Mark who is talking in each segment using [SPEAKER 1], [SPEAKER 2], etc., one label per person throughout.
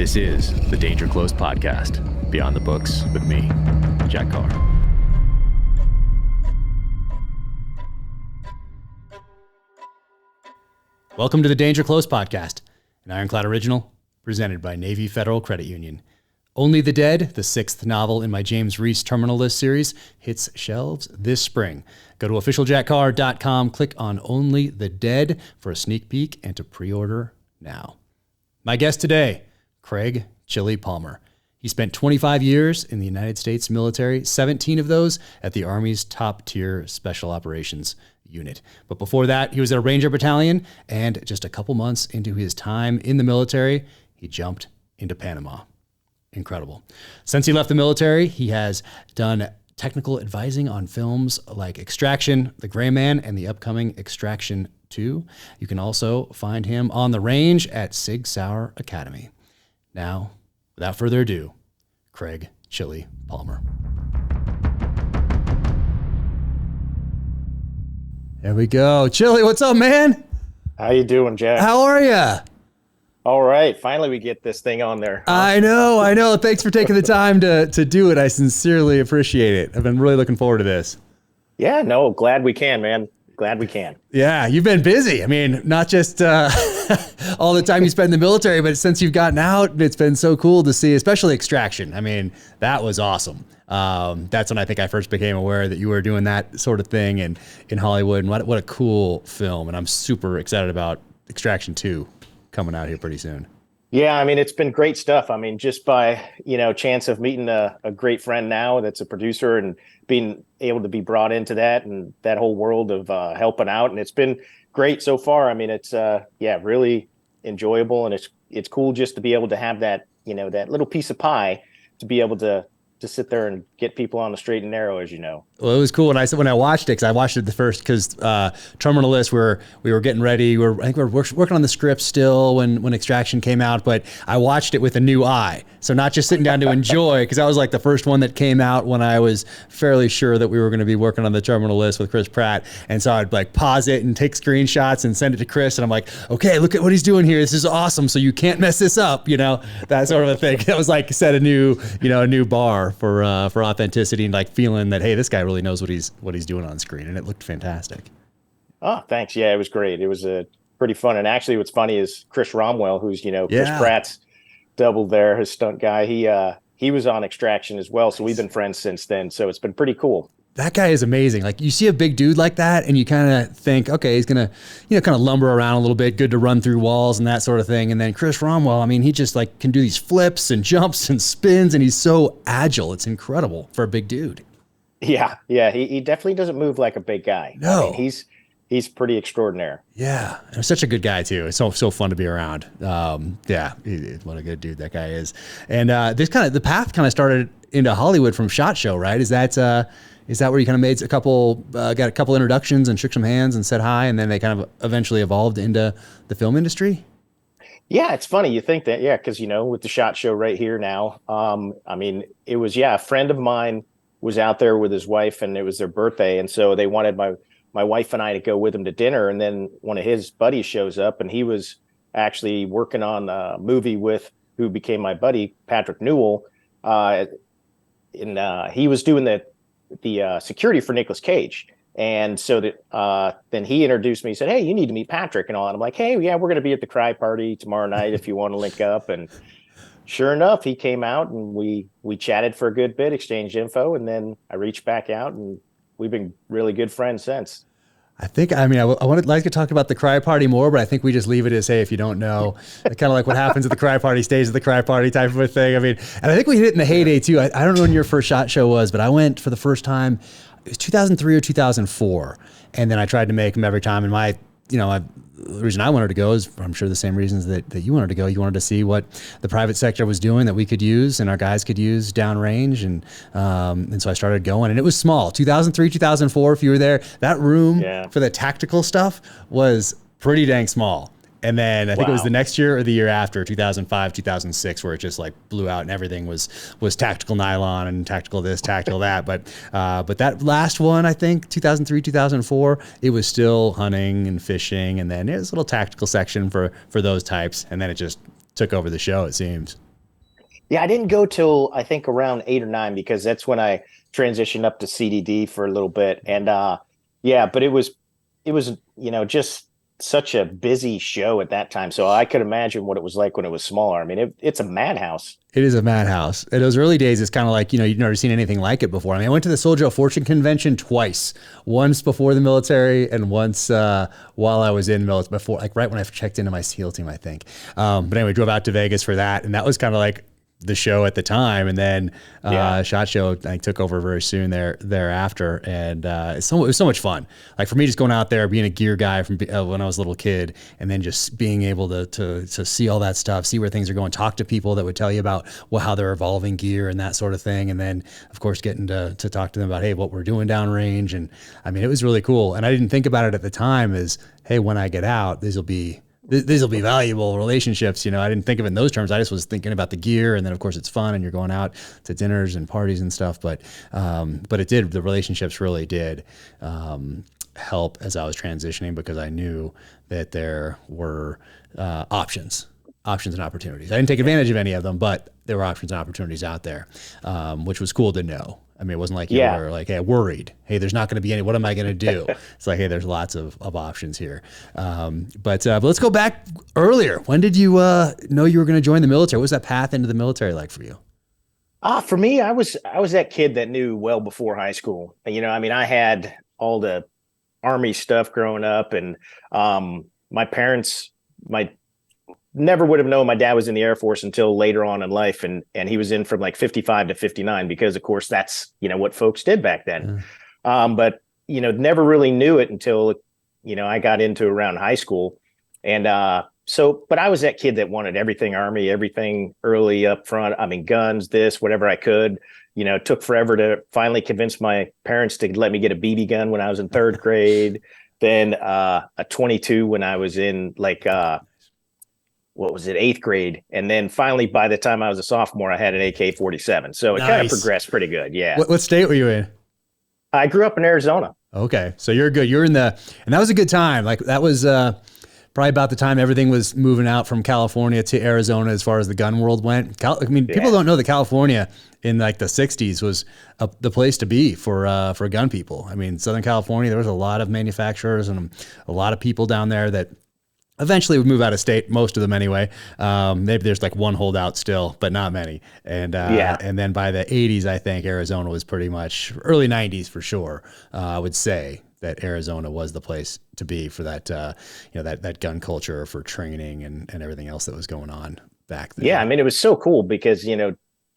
[SPEAKER 1] This is the Danger Close podcast, Beyond the Books with me, Jack Carr. Welcome to the Danger Close podcast, an Ironclad original presented by Navy Federal Credit Union. Only the Dead, the sixth novel in my James Reese Terminal List series, hits shelves this spring. Go to officialjackcarr.com, click on Only the Dead for a sneak peek and to pre-order now. My guest today, Craig Chili Palmer. He spent 25 years in the United States military, 17 of those at the Army's top-tier Special Operations Unit. But before that, he was at a Ranger Battalion, and just a couple months into his time in the military, he jumped into Panama. Incredible. Since he left the military, he has done technical advising on films like Extraction, The Gray Man, and the upcoming Extraction 2. You can also find him on the range at Sig Sauer Academy. Now, without further ado, Craig Chili Palmer. There we go. Chili, what's up, man?
[SPEAKER 2] How you doing, Jack?
[SPEAKER 1] How are you?
[SPEAKER 2] All right. Finally, we get this thing on there.
[SPEAKER 1] I know. Thanks for taking the time to do it. I sincerely appreciate it. I've been really looking forward to this.
[SPEAKER 2] Yeah, no, glad we can, man. Glad we can.
[SPEAKER 1] Yeah, you've been busy. I mean, not just all the time you spend in the military, but since you've gotten out, it's been so cool to see, especially Extraction. I mean, that was awesome. That's when I think I first became aware that you were doing that sort of thing in Hollywood. And what a cool film. And I'm super excited about Extraction 2 coming out here pretty soon.
[SPEAKER 2] Yeah, I mean, it's been great stuff. I mean, just by, chance of meeting a great friend now that's a producer and being able to be brought into that and that whole world of helping out. And it's been great so far. I mean, it's, really enjoyable. And it's cool just to be able to have that, that little piece of pie to be able to sit there and get people on the straight and narrow, as you know.
[SPEAKER 1] Well, it was cool when I watched it, because I watched it the first, because Terminal List, we were getting ready. I think we were working on the script still when Extraction came out, but I watched it with a new eye. So not just sitting down to enjoy, because I was like the first one that came out when I was fairly sure that we were going to be working on the Terminal List with Chris Pratt. And so I'd like pause it and take screenshots and send it to Chris. And I'm like, okay, look at what he's doing here. This is awesome. So you can't mess this up, that sort of a thing. That was like set a new bar for authenticity and like feeling that, hey, this guy really knows what he's doing on screen, and it looked fantastic.
[SPEAKER 2] Oh, thanks. Yeah, it was great. It was pretty fun. And actually, what's funny is Chris Romwell, who's Chris Pratt's double there, his stunt guy. He was on Extraction as well, so we've been friends since then. So it's been pretty cool.
[SPEAKER 1] That guy is amazing. Like, you see a big dude like that and you kind of think, okay, he's going to, kind of lumber around a little bit, good to run through walls and that sort of thing. And then Chris Romwell, I mean, he just like can do these flips and jumps and spins, and he's so agile. It's incredible for a big dude.
[SPEAKER 2] Yeah. He definitely doesn't move like a big guy.
[SPEAKER 1] No.
[SPEAKER 2] I mean, he's pretty extraordinary.
[SPEAKER 1] Yeah. And such a good guy too. It's so fun to be around. What a good dude that guy is. And the path kind of started into Hollywood from SHOT Show, right? Is that where you kind of made got a couple introductions and shook some hands and said hi, and then they kind of eventually evolved into the film industry?
[SPEAKER 2] Yeah, it's funny. You think that, because, with the SHOT Show right here now, I mean, it was, a friend of mine was out there with his wife, and it was their birthday. And so they wanted my wife and I to go with him to dinner. And then one of his buddies shows up, and he was actually working on a movie with who became my buddy, Patrick Newell. And he was doing the security for Nicolas Cage. And so then he introduced me. He said, hey, you need to meet Patrick and all that. I'm like, hey, yeah, we're going to be at the Cry Party tomorrow night if you want to link up. And sure enough, he came out and we chatted for a good bit, exchanged info. And then I reached back out, and we've been really good friends since.
[SPEAKER 1] I would like to talk about the Cry Party more, but I think we just leave it as, hey, if you don't know, kind of like what happens at the Cry Party stays at the Cry Party type of a thing. I mean, and I think we hit it in the heyday too. I don't know when your first SHOT Show was, but I went for the first time, it was 2003 or 2004. And then I tried to make them every time. And the reason I wanted to go is, I'm sure, the same reasons that you wanted to go. You wanted to see what the private sector was doing that we could use and our guys could use downrange. And so I started going, and it was small. 2003, 2004, if you were there, that room for the tactical stuff was pretty dang small. And then I think it was the next year or the year after, 2005, 2006, where it just like blew out and everything was tactical nylon and tactical this, tactical that. But that last one, I think 2003, 2004, it was still hunting and fishing. And then it was a little tactical section for those types. And then it just took over the show, it seems.
[SPEAKER 2] Yeah, I didn't go till I think around 8 or 9 because that's when I transitioned up to CDD for a little bit. And yeah, but it was just such a busy show at that time. So I could imagine what it was like when it was smaller. I mean, it's a madhouse.
[SPEAKER 1] It is a madhouse. In those early days, it's kind of like, you've never seen anything like it before. I mean, I went to the Soldier of Fortune convention twice, once before the military and once while I was in military, before, like right when I checked into my SEAL team, I think. But anyway, drove out to Vegas for that. And that was kind of like the show at the time, and then SHOT Show I took over very soon thereafter, and it was so much fun. Like for me, just going out there, being a gear guy from when I was a little kid, and then just being able to see all that stuff, see where things are going, talk to people that would tell you about how they're evolving gear and that sort of thing, and then of course getting to talk to them about, hey, what we're doing downrange. And I mean, it was really cool, and I didn't think about it at the time as, hey, when I get out, these will be valuable relationships. I didn't think of it in those terms. I just was thinking about the gear, and then of course it's fun and you're going out to dinners and parties and stuff. But the relationships really did help as I was transitioning, because I knew that there were options and opportunities. I didn't take advantage of any of them, but there were options and opportunities out there, which was cool to know. I mean, it wasn't like you were like, hey, worried. Hey, there's not going to be any. What am I going to do? It's like, hey, there's lots of options here. But let's go back earlier. When did you know you were going to join the military? What was that path into the military like for you?
[SPEAKER 2] For me, I was that kid that knew well before high school. I mean, I had all the Army stuff growing up, and my parents, never would have known my dad was in the Air Force until later on in life. And he was in from like 55 to 59, because of course that's, what folks did back then. But, never really knew it until, I got into around high school. And but I was that kid that wanted everything Army, everything early up front. I mean, guns, this, whatever I could. It took forever to finally convince my parents to let me get a BB gun when I was in third grade. Then a 22 when I was in like, what was it, 8th grade. And then finally, by the time I was a sophomore, I had an AK-47. So it kind of progressed pretty good. Yeah.
[SPEAKER 1] What state were you in?
[SPEAKER 2] I grew up in Arizona.
[SPEAKER 1] Okay. So you're good. And that was a good time. Like that was probably about the time everything was moving out from California to Arizona as far as the gun world went. People don't know that California in like the 60s was the place to be for gun people. I mean, Southern California, there was a lot of manufacturers and a lot of people down there that eventually would move out of state, most of them anyway. Maybe there's like one holdout still, but not many. And and then by the 80s, I think Arizona was pretty much, early 90s for sure, I would say that Arizona was the place to be for that, that gun culture, for training and everything else that was going on back then. Yeah,
[SPEAKER 2] I mean, it was so cool because,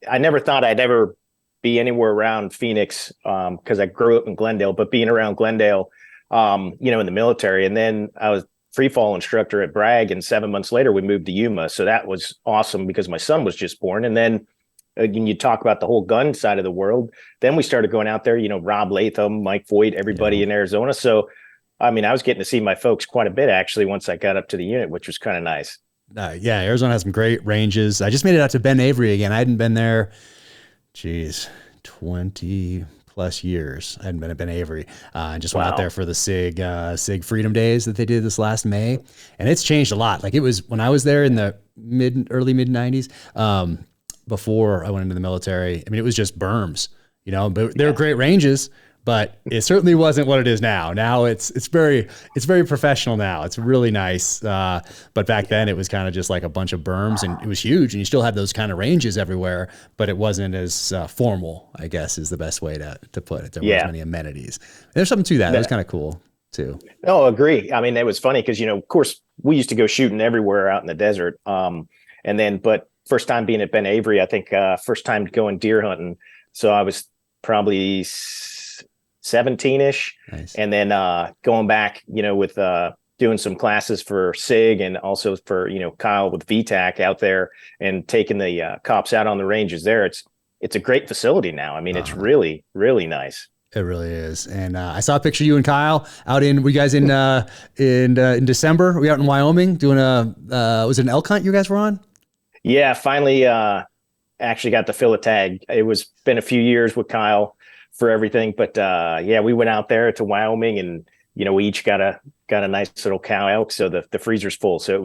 [SPEAKER 2] I never thought I'd ever be anywhere around Phoenix because I grew up in Glendale, but being around Glendale, in the military. And then I was free fall instructor at Bragg, and 7 months later we moved to Yuma. So that was awesome because my son was just born. And then when you talk about the whole gun side of the world, then we started going out there, Rob Latham, Mike Voigt, everybody in Arizona. So, I mean, I was getting to see my folks quite a bit actually once I got up to the unit, which was kind of nice.
[SPEAKER 1] Arizona has some great ranges. I just made it out to Ben Avery again. I hadn't been there, 20 plus years. I hadn't been at Ben Avery. And just went out there for the SIG Freedom Days that they did this last May. And it's changed a lot. Like it was when I was there in the early mid 90s, before I went into the military. I mean, it was just berms, but they were great ranges, but it certainly wasn't what it is now. Now it's very professional now. It's really nice. But back then it was kind of just like a bunch of berms, and it was huge, and you still had those kind of ranges everywhere, but it wasn't as formal, I guess is the best way to put it. There weren't as many amenities. There's something to that. It was kind of cool too.
[SPEAKER 2] Oh, agree. I mean, it was funny because, of course we used to go shooting everywhere out in the desert. But first time being at Ben Avery, I think first time going deer hunting. So I was probably 17-ish. Nice. And then going back, with doing some classes for SIG and also for, Kyle with VTAC out there and taking the cops out on the ranges there. It's a great facility now. I mean, it's really, really nice.
[SPEAKER 1] It really is. And I saw a picture of you and Kyle out in December. Were we out in Wyoming doing was it an elk hunt you guys were on? Yeah,
[SPEAKER 2] finally actually got to fill a tag. It was been a few years with Kyle for everything, but we went out there to Wyoming, and we each got a nice little cow elk, so the freezer's full. So it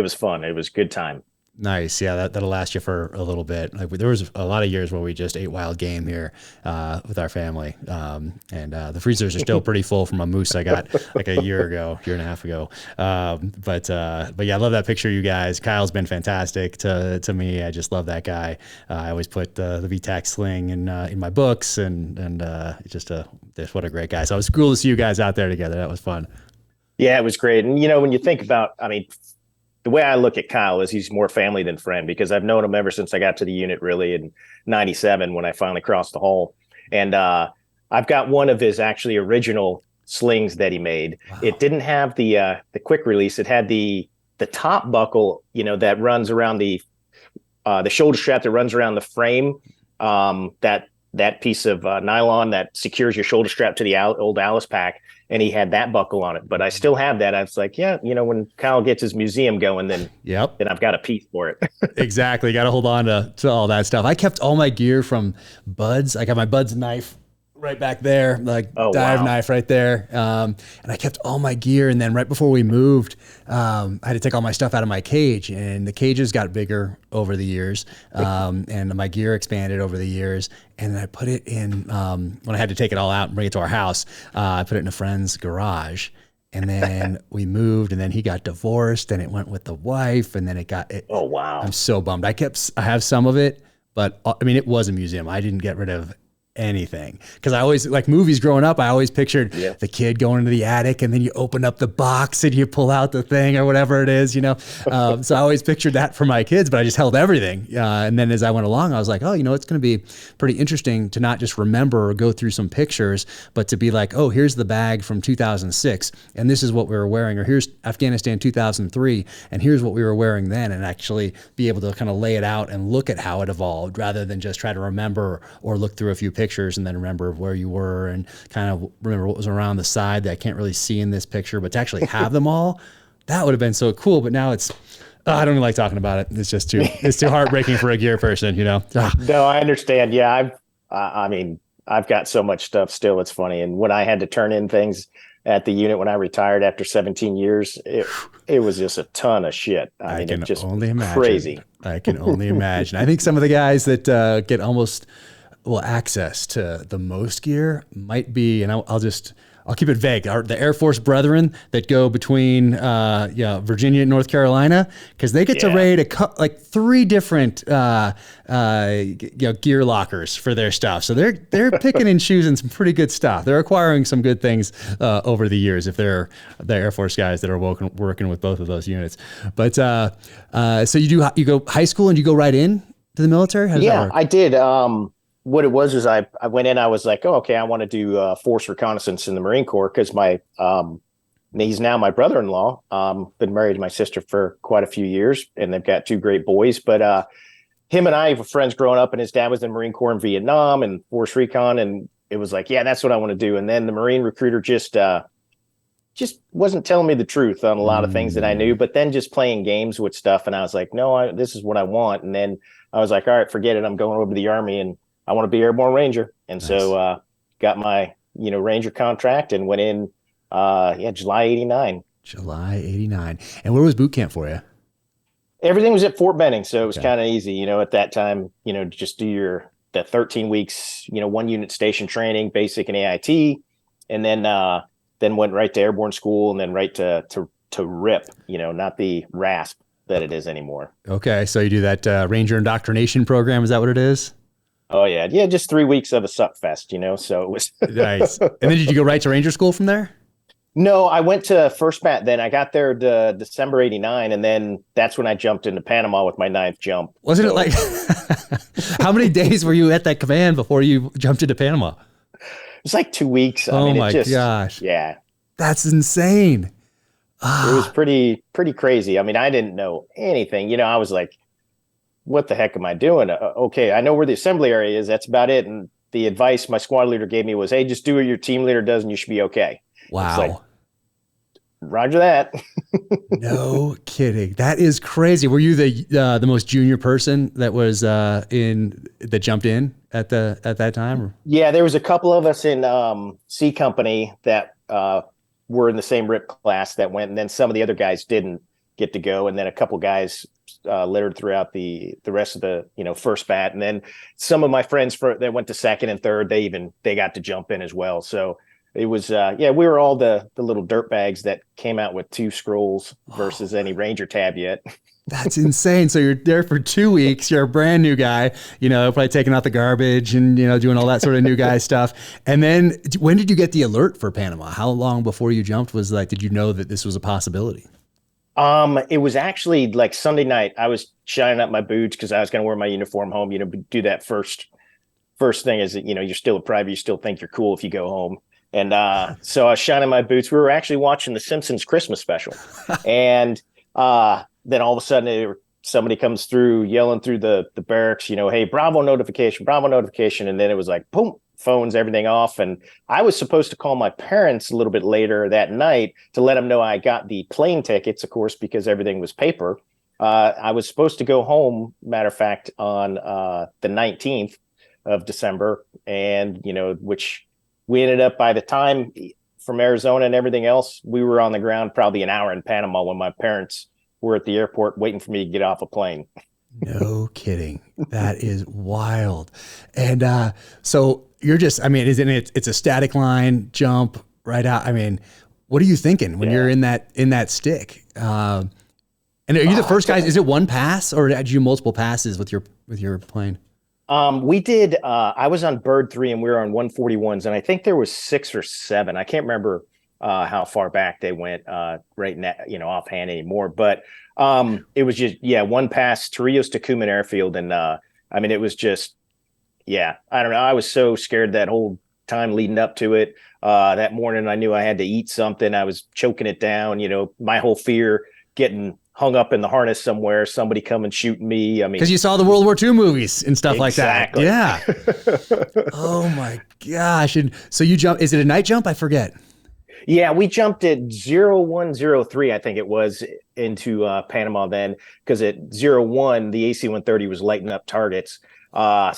[SPEAKER 2] was fun. It was a good time.
[SPEAKER 1] Nice. Yeah, that'll last you for a little bit. Like there was a lot of years where we just ate wild game here with our family. And the freezers are still pretty full from a moose I got like a year and a half ago. But yeah, I love that picture, you guys. Kyle's been fantastic to me. I just love that guy. I always put the VTAC sling in my books and just what a great guy. So it was cool to see you guys out there together. That was fun.
[SPEAKER 2] Yeah, it was great. And, when you think about, I mean, the way I look at Kyle is he's more family than friend, because I've known him ever since I got to the unit, really in '97 when I finally crossed the hall. And I've got one of his actually original slings that he made. Wow. It didn't have the quick release. It had the top buckle, that runs around the shoulder strap that runs around the frame. That piece of nylon that secures your shoulder strap to the old Alice pack. And he had that buckle on it, but I still have that. I was like, yeah, when Kyle gets his museum going, then I've got a piece for it. Exactly.
[SPEAKER 1] Got to hold on to all that stuff. I kept all my gear from Bud's. I got my Bud's knife right back there, like dive knife right there. And I kept all my gear. And then right before we moved, I had to take all my stuff out of my cage, and the cages got bigger over the years. And my gear expanded over the years. And I put it in, when I had to take it all out and bring it to our house, I put it in a friend's garage. And then we moved, and then he got divorced, and it went with the wife, and then it got it.
[SPEAKER 2] Oh, wow.
[SPEAKER 1] I'm so bummed. I have some of it, but I mean, it was a museum. I didn't get rid of anything, because I always, like movies growing up, I always pictured the kid going into the attic, and then you open up the box and you pull out the thing or whatever it is, so I always pictured that for my kids, but I just held everything. And then as I went along, I was like, oh, it's going to be pretty interesting to not just remember or go through some pictures, but to be like, oh, here's the bag from 2006, and this is what we were wearing, or here's Afghanistan 2003, and here's what we were wearing then, and actually be able to kind of lay it out and look at how it evolved, rather than just try to remember or look through a few pictures and then remember where you were and kind of remember what was around the side that I can't really see in this picture, but to actually have them all, that would have been so cool. But now it's, I don't even like talking about it. It's just it's too heartbreaking for a gear person, No,
[SPEAKER 2] I understand. Yeah. I've got so much stuff still. It's funny. And when I had to turn in things at the unit, when I retired after 17 years, it was just a ton of shit. I mean, just only imagine. Crazy.
[SPEAKER 1] I can only imagine. I think some of the guys that get almost access to the most gear might be, and I'll keep it vague, the Air Force brethren that go between Virginia and North Carolina, because they get to raid like 3 different gear lockers for their stuff. So they're picking and choosing some pretty good stuff. They're acquiring some good things over the years, if they're the Air Force guys that are working with both of those units. But so you go high school and you go right in to the military? How does that work?
[SPEAKER 2] I did. What it was is I went in, I was like, oh, okay, I want to do force reconnaissance in the Marine Corps, because he's now my brother-in-law, been married to my sister for quite a few years, and they've got 2 great boys. But him and I were friends growing up, and his dad was in the Marine Corps in Vietnam and force recon. And it was like, yeah, that's what I want to do. And then the Marine recruiter just wasn't telling me the truth on a lot of things that I knew, but then just playing games with stuff. And I was like, no, this is what I want. And then I was like, all right, forget it. I'm going over to the Army, and I want to be Airborne Ranger. And so got my, Ranger contract and went in, July 89.
[SPEAKER 1] July 89. And where was boot camp for you?
[SPEAKER 2] Everything was at Fort Benning. So it was kind of easy, at that time, just do the 13 weeks, 1 unit station training, basic and AIT. And then went right to airborne school, and then right to RIP, not the RASP that it is anymore.
[SPEAKER 1] Okay. So you do that Ranger indoctrination program. Is that what it is?
[SPEAKER 2] Oh, yeah. Yeah, just 3 weeks of a suck fest, so it was...
[SPEAKER 1] Nice. And then did you go right to Ranger school from there?
[SPEAKER 2] No, I went to First Bat. Then I got there December 89, and then that's when I jumped into Panama with my 9th jump.
[SPEAKER 1] Wasn't it like... How many days were you at that command before you jumped into Panama?
[SPEAKER 2] It was like 2 weeks.
[SPEAKER 1] My gosh.
[SPEAKER 2] Yeah.
[SPEAKER 1] That's insane.
[SPEAKER 2] It was pretty crazy. I mean, I didn't know anything. I was like, what the heck am I doing? Okay, I know where the assembly area is. That's about it. And the advice my squad leader gave me was, hey, just do what your team leader does and you should be okay.
[SPEAKER 1] Wow.
[SPEAKER 2] Like, Roger that.
[SPEAKER 1] No kidding. That is crazy. Were you the most junior person that was that jumped in at that time?
[SPEAKER 2] Yeah, there was a couple of us in C Company that were in the same RIP class that went, and then some of the other guys didn't get to go, and then a couple guys littered throughout the rest of the, first bat. And then some of my friends that went to second and third, they got to jump in as well. So it was, we were all the little dirt bags that came out with 2 scrolls versus any Ranger tab yet.
[SPEAKER 1] That's insane. So you're there for 2 weeks. You're a brand new guy, probably taking out the garbage and, doing all that sort of new guy stuff. And then when did you get the alert for Panama? How long before you jumped did you know that this was a possibility?
[SPEAKER 2] It was actually like Sunday night. I was shining up my boots because I was going to wear my uniform home, do that first thing is that, you're still a private. You still think you're cool if you go home. And so I was shining my boots. We were actually watching the Simpsons Christmas special. And then all of a sudden somebody comes through yelling through the barracks, hey, Bravo notification. And then it was like, boom, phones, everything off. And I was supposed to call my parents a little bit later that night to let them know I got the plane tickets, of course, because everything was paper. I was supposed to go home, matter of fact, on the 19th of December. And, which we ended up, by the time from Arizona and everything else, we were on the ground probably an hour in Panama when my parents were at the airport waiting for me to get off a plane.
[SPEAKER 1] No kidding. That is wild. And so you're just, isn't it? It's a static line jump right out. What are you thinking when you're in that stick? And are you the first guys? Is it one pass or did you do multiple passes with your plane?
[SPEAKER 2] We did. I was on Bird 3 and we were on 141s, and I think there was 6 or 7. I can't remember how far back they went right now, offhand anymore. But it was just, one pass, Torrijos to Cuman Airfield. And it was just, I don't know. I was so scared that whole time leading up to it. That morning, I knew I had to eat something. I was choking it down, my whole fear getting hung up in the harness somewhere, somebody coming shooting me.
[SPEAKER 1] Because you saw the World War II movies and stuff
[SPEAKER 2] exactly.
[SPEAKER 1] like that. Yeah. Oh my gosh. And so you jump, is it a night jump? I forget.
[SPEAKER 2] Yeah, we jumped at 0103, I think it was, into Panama then, because at 01, the AC-130 was lighting up targets. And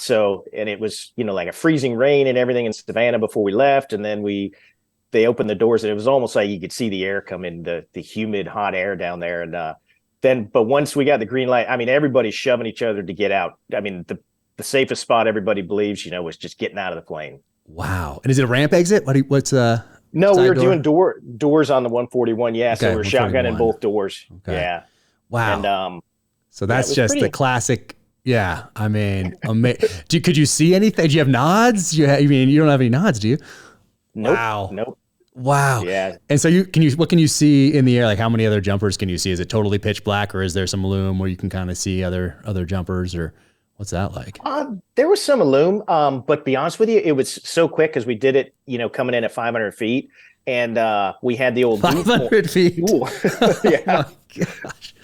[SPEAKER 2] it was, like a freezing rain and everything in Savannah before we left. And then they opened the doors and it was almost like you could see the air come in, the humid, hot air down there. And but once we got the green light, everybody's shoving each other to get out. The safest spot everybody believes, was just getting out of the plane.
[SPEAKER 1] Wow. And is it a ramp exit? What's
[SPEAKER 2] No, we were doing doors on the 141. Yeah.
[SPEAKER 1] Okay,
[SPEAKER 2] So we were shotgunning both doors.
[SPEAKER 1] Okay.
[SPEAKER 2] Yeah.
[SPEAKER 1] Wow. And so that's just the classic. Yeah. Could you see anything? Do you have nods? You don't have any nods, do you?
[SPEAKER 2] Nope.
[SPEAKER 1] Wow.
[SPEAKER 2] Nope.
[SPEAKER 1] Wow.
[SPEAKER 2] Yeah.
[SPEAKER 1] And so what can you see in the air? Like how many other jumpers can you see? Is it totally pitch black or is there some loom where you can kind of see other jumpers, or what's that like?
[SPEAKER 2] There was some loom, but to be honest with you, it was so quick because we did it, coming in at 500 feet, and we had the old
[SPEAKER 1] 500 feet.
[SPEAKER 2] Yeah.
[SPEAKER 1] Oh my gosh.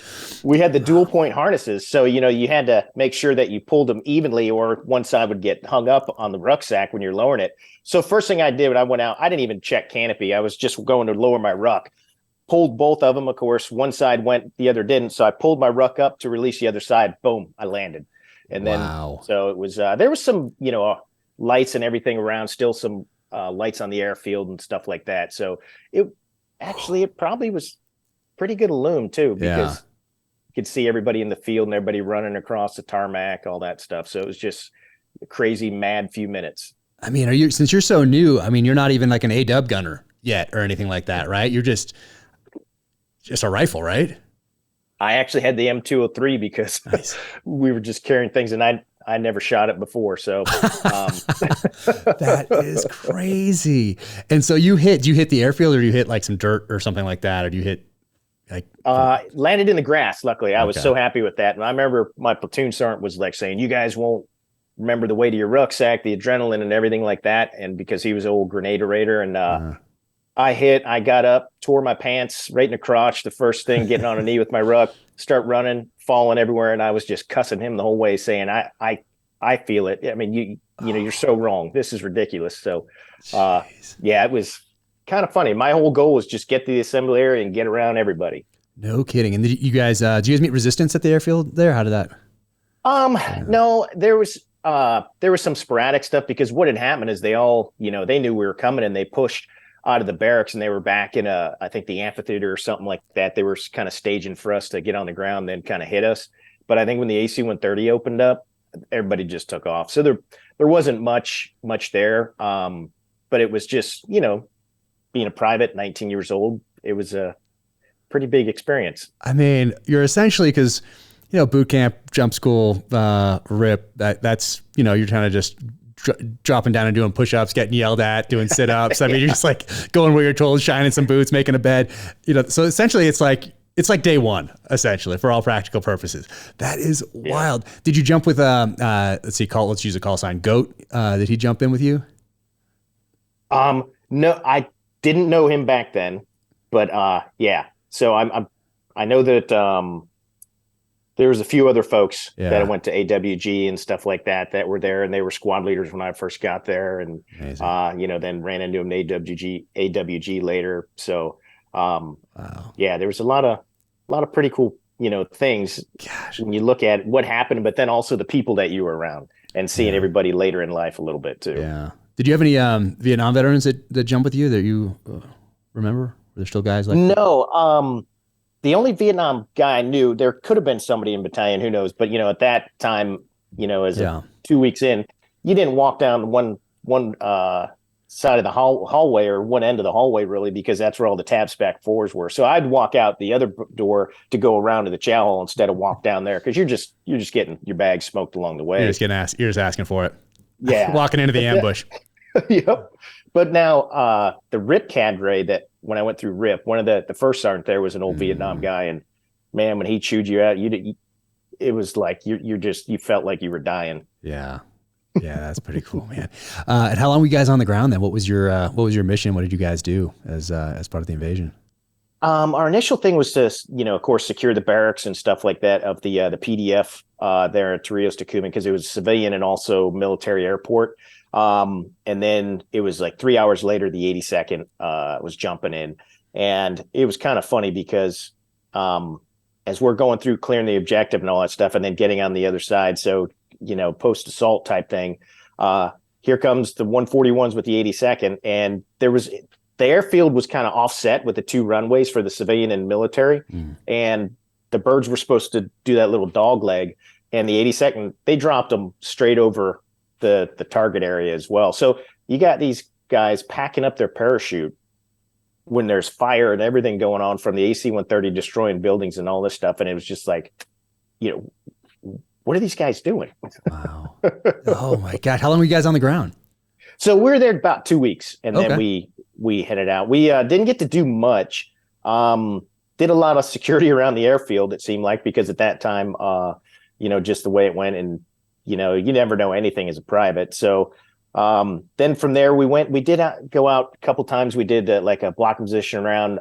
[SPEAKER 2] We had the dual point harnesses. So, you had to make sure that you pulled them evenly or one side would get hung up on the rucksack when you're lowering it. So first thing I did when I went out, I didn't even check canopy. I was just going to lower my ruck. Pulled both of them, of course. One side went, the other didn't. So I pulled my ruck up to release the other side. Boom, I landed. And then, so it was, there was some, lights and everything around, still some lights on the airfield and stuff like that. So it probably was pretty good loom too, because you could see everybody in the field and everybody running across the tarmac, all that stuff. So it was just a crazy, mad few minutes.
[SPEAKER 1] Since you're so new, you're not even like an A-dub gunner yet or anything like that, right? You're just a rifle, right?
[SPEAKER 2] I actually had the M203 because we were just carrying things, and I never shot it before. So
[SPEAKER 1] that is crazy. And so do you hit the airfield, or do you hit like some dirt or something like that? Or do you hit
[SPEAKER 2] landed in the grass? Luckily, I was so happy with that. And I remember my platoon sergeant was like saying, "You guys won't remember the weight of your rucksack, the adrenaline and everything like that." And because he was an old grenade orator, and I got up, tore my pants right in the crotch. The first thing, getting on a knee with my ruck, start running, falling everywhere. And I was just cussing him the whole way, saying, I feel it. You're so wrong. This is ridiculous. So, it was kind of funny. My whole goal was just get to the assembly area and get around everybody.
[SPEAKER 1] No kidding. And did you guys meet resistance at the airfield there? How did that?
[SPEAKER 2] No, there was some sporadic stuff, because what had happened is they all, they knew we were coming and they pushed out of the barracks, and they were back in I think the amphitheater or something like that. They were kind of staging for us to get on the ground, then kind of hit us. But I think when the AC-130 opened up, everybody just took off. So there wasn't much there. But it was just, being a private, 19 years old, it was a pretty big experience.
[SPEAKER 1] I mean, you're essentially, because, boot camp, jump school, RIP, that's, you're kind of just dropping down and doing push-ups, getting yelled at, doing sit-ups. I mean, you're just like going where you're told, shining some boots, making a bed, so essentially it's like day one, essentially, for all practical purposes. That is wild. Did you jump with, let's use a call sign, Goat? Did he jump in with you?
[SPEAKER 2] No, I didn't know him back then, but yeah. So I know that there was a few other folks that I went to AWG and stuff like that were there, and they were squad leaders when I first got there, and then ran into them in AWG later. So wow. Yeah, there was a lot of pretty cool things. Gosh. When you look at what happened, but then also the people that you were around and seeing everybody later in life a little bit too.
[SPEAKER 1] Yeah. Did you have any Vietnam veterans that jump with you that you remember? Were there still guys like that?
[SPEAKER 2] No. The only Vietnam guy I knew, there could have been somebody in battalion, who knows? But at that time, as 2 weeks in, you didn't walk down one side of the hallway, or one end of the hallway, really, because that's where all the tab spec fours were. So I'd walk out the other door to go around to the chow hall instead of walk down there, because you're just getting your bag smoked along the way.
[SPEAKER 1] You're just asking for it.
[SPEAKER 2] Yeah,
[SPEAKER 1] walking into the ambush.
[SPEAKER 2] Yep. But now the RIP cadre, that when I went through RIP, one of the first sergeant there was an old Vietnam guy, and man, when he chewed you out, it was like you felt like you were dying.
[SPEAKER 1] Yeah. Yeah, that's pretty cool, man. And how long were you guys on the ground then? What was your mission? What did you guys do as part of the invasion?
[SPEAKER 2] Our initial thing was to, of course, secure the barracks and stuff like that of the PDF there at Torrijos Tocumen, because it was civilian and also military airport. And then it was like 3 hours later, the 82nd was jumping in, and it was kind of funny because as we're going through clearing the objective and all that stuff, and then getting on the other side, so post assault type thing, here comes the 141s with the 82nd, and the airfield was kind of offset with the two runways for the civilian and military, and the birds were supposed to do that little dog leg, and the 82nd, they dropped them straight over the target area as well. So you got these guys packing up their parachute when there's fire and everything going on from the AC-130 destroying buildings and all this stuff, and it was just like, what are these guys doing?
[SPEAKER 1] Wow. Oh my God. How long were you guys on the ground?
[SPEAKER 2] So we were there about 2 weeks, and then we headed out. We didn't get to do much. Did a lot of security around the airfield, it seemed like, because at that time, just the way it went, and you never know anything as a private. So then from there we did go out a couple times. We did like a blocking position around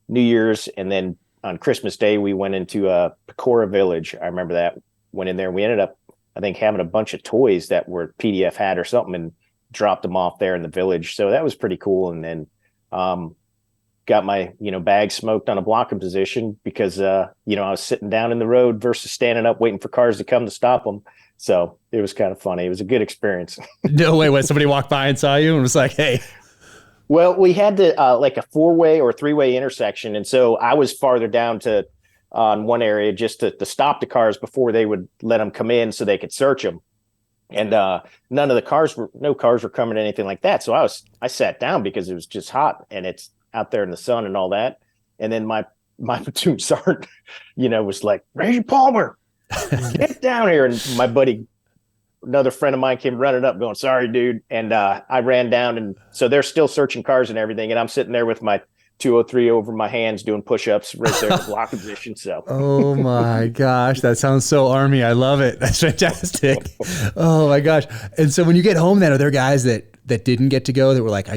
[SPEAKER 2] New Year's, and then on Christmas Day we went into Pecora Village. I remember that. Went in there, and we ended up, I think, having a bunch of toys that were PDF had or something, and dropped them off there in the village. So that was pretty cool. And then got my bag smoked on a blocking position because I was sitting down in the road versus standing up waiting for cars to come to stop them. So it was kind of funny. It was a good experience.
[SPEAKER 1] No way. When somebody walked by and saw you and was like, hey.
[SPEAKER 2] Well, we had to like a 4-way or 3-way intersection, and so I was farther down on one area just to stop the cars before they would let them come in so they could search them. And no cars were coming, anything like that. So I sat down because it was just hot, and it's out there in the sun and all that. And then my platoon sergeant, was like, Ranger Palmer, get down here. And my buddy, another friend of mine, came running up going, sorry, dude. And I ran down, and so they're still searching cars and everything. And I'm sitting there with my 203 over my hands doing push-ups right there in the block position. So
[SPEAKER 1] oh my gosh, that sounds so Army. I love it. That's fantastic. Oh my gosh. And so when you get home then, are there guys that didn't get to go that were like,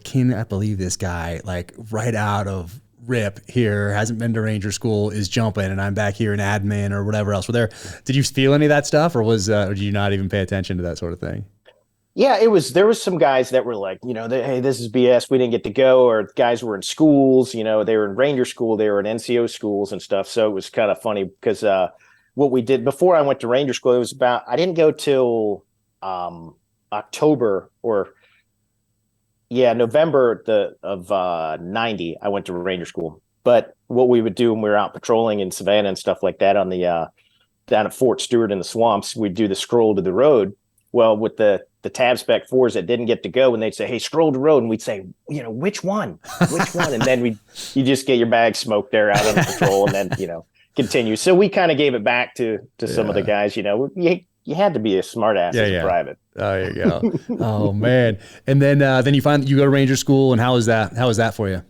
[SPEAKER 1] cannot believe this guy, like right out of RIP here, hasn't been to Ranger school, is jumping, and I'm back here in admin or whatever else? Did you feel any of that stuff, or or did you not even pay attention to that sort of thing?
[SPEAKER 2] Yeah, there was some guys that were like, hey, this is BS. We didn't get to go. Or guys were in schools, they were in Ranger school, they were in NCO schools and stuff. So it was kind of funny because what we did before I went to Ranger school, it was I didn't go till October November of 90. I went to Ranger school. But what we would do when we were out patrolling in Savannah and stuff like that on the down at Fort Stewart in the swamps, we'd do the scroll to the road. Well, with the tab spec 4s that didn't get to go, and they'd say, hey, scroll to road. And we'd say, which one? Which one? And then you just get your bag smoked there out on the patrol and then, continue. So we kind of gave it back to some of the guys, you had to be a smart ass as a private.
[SPEAKER 1] Oh, there you go. Oh man. And then you go to Ranger school, and how was that for you?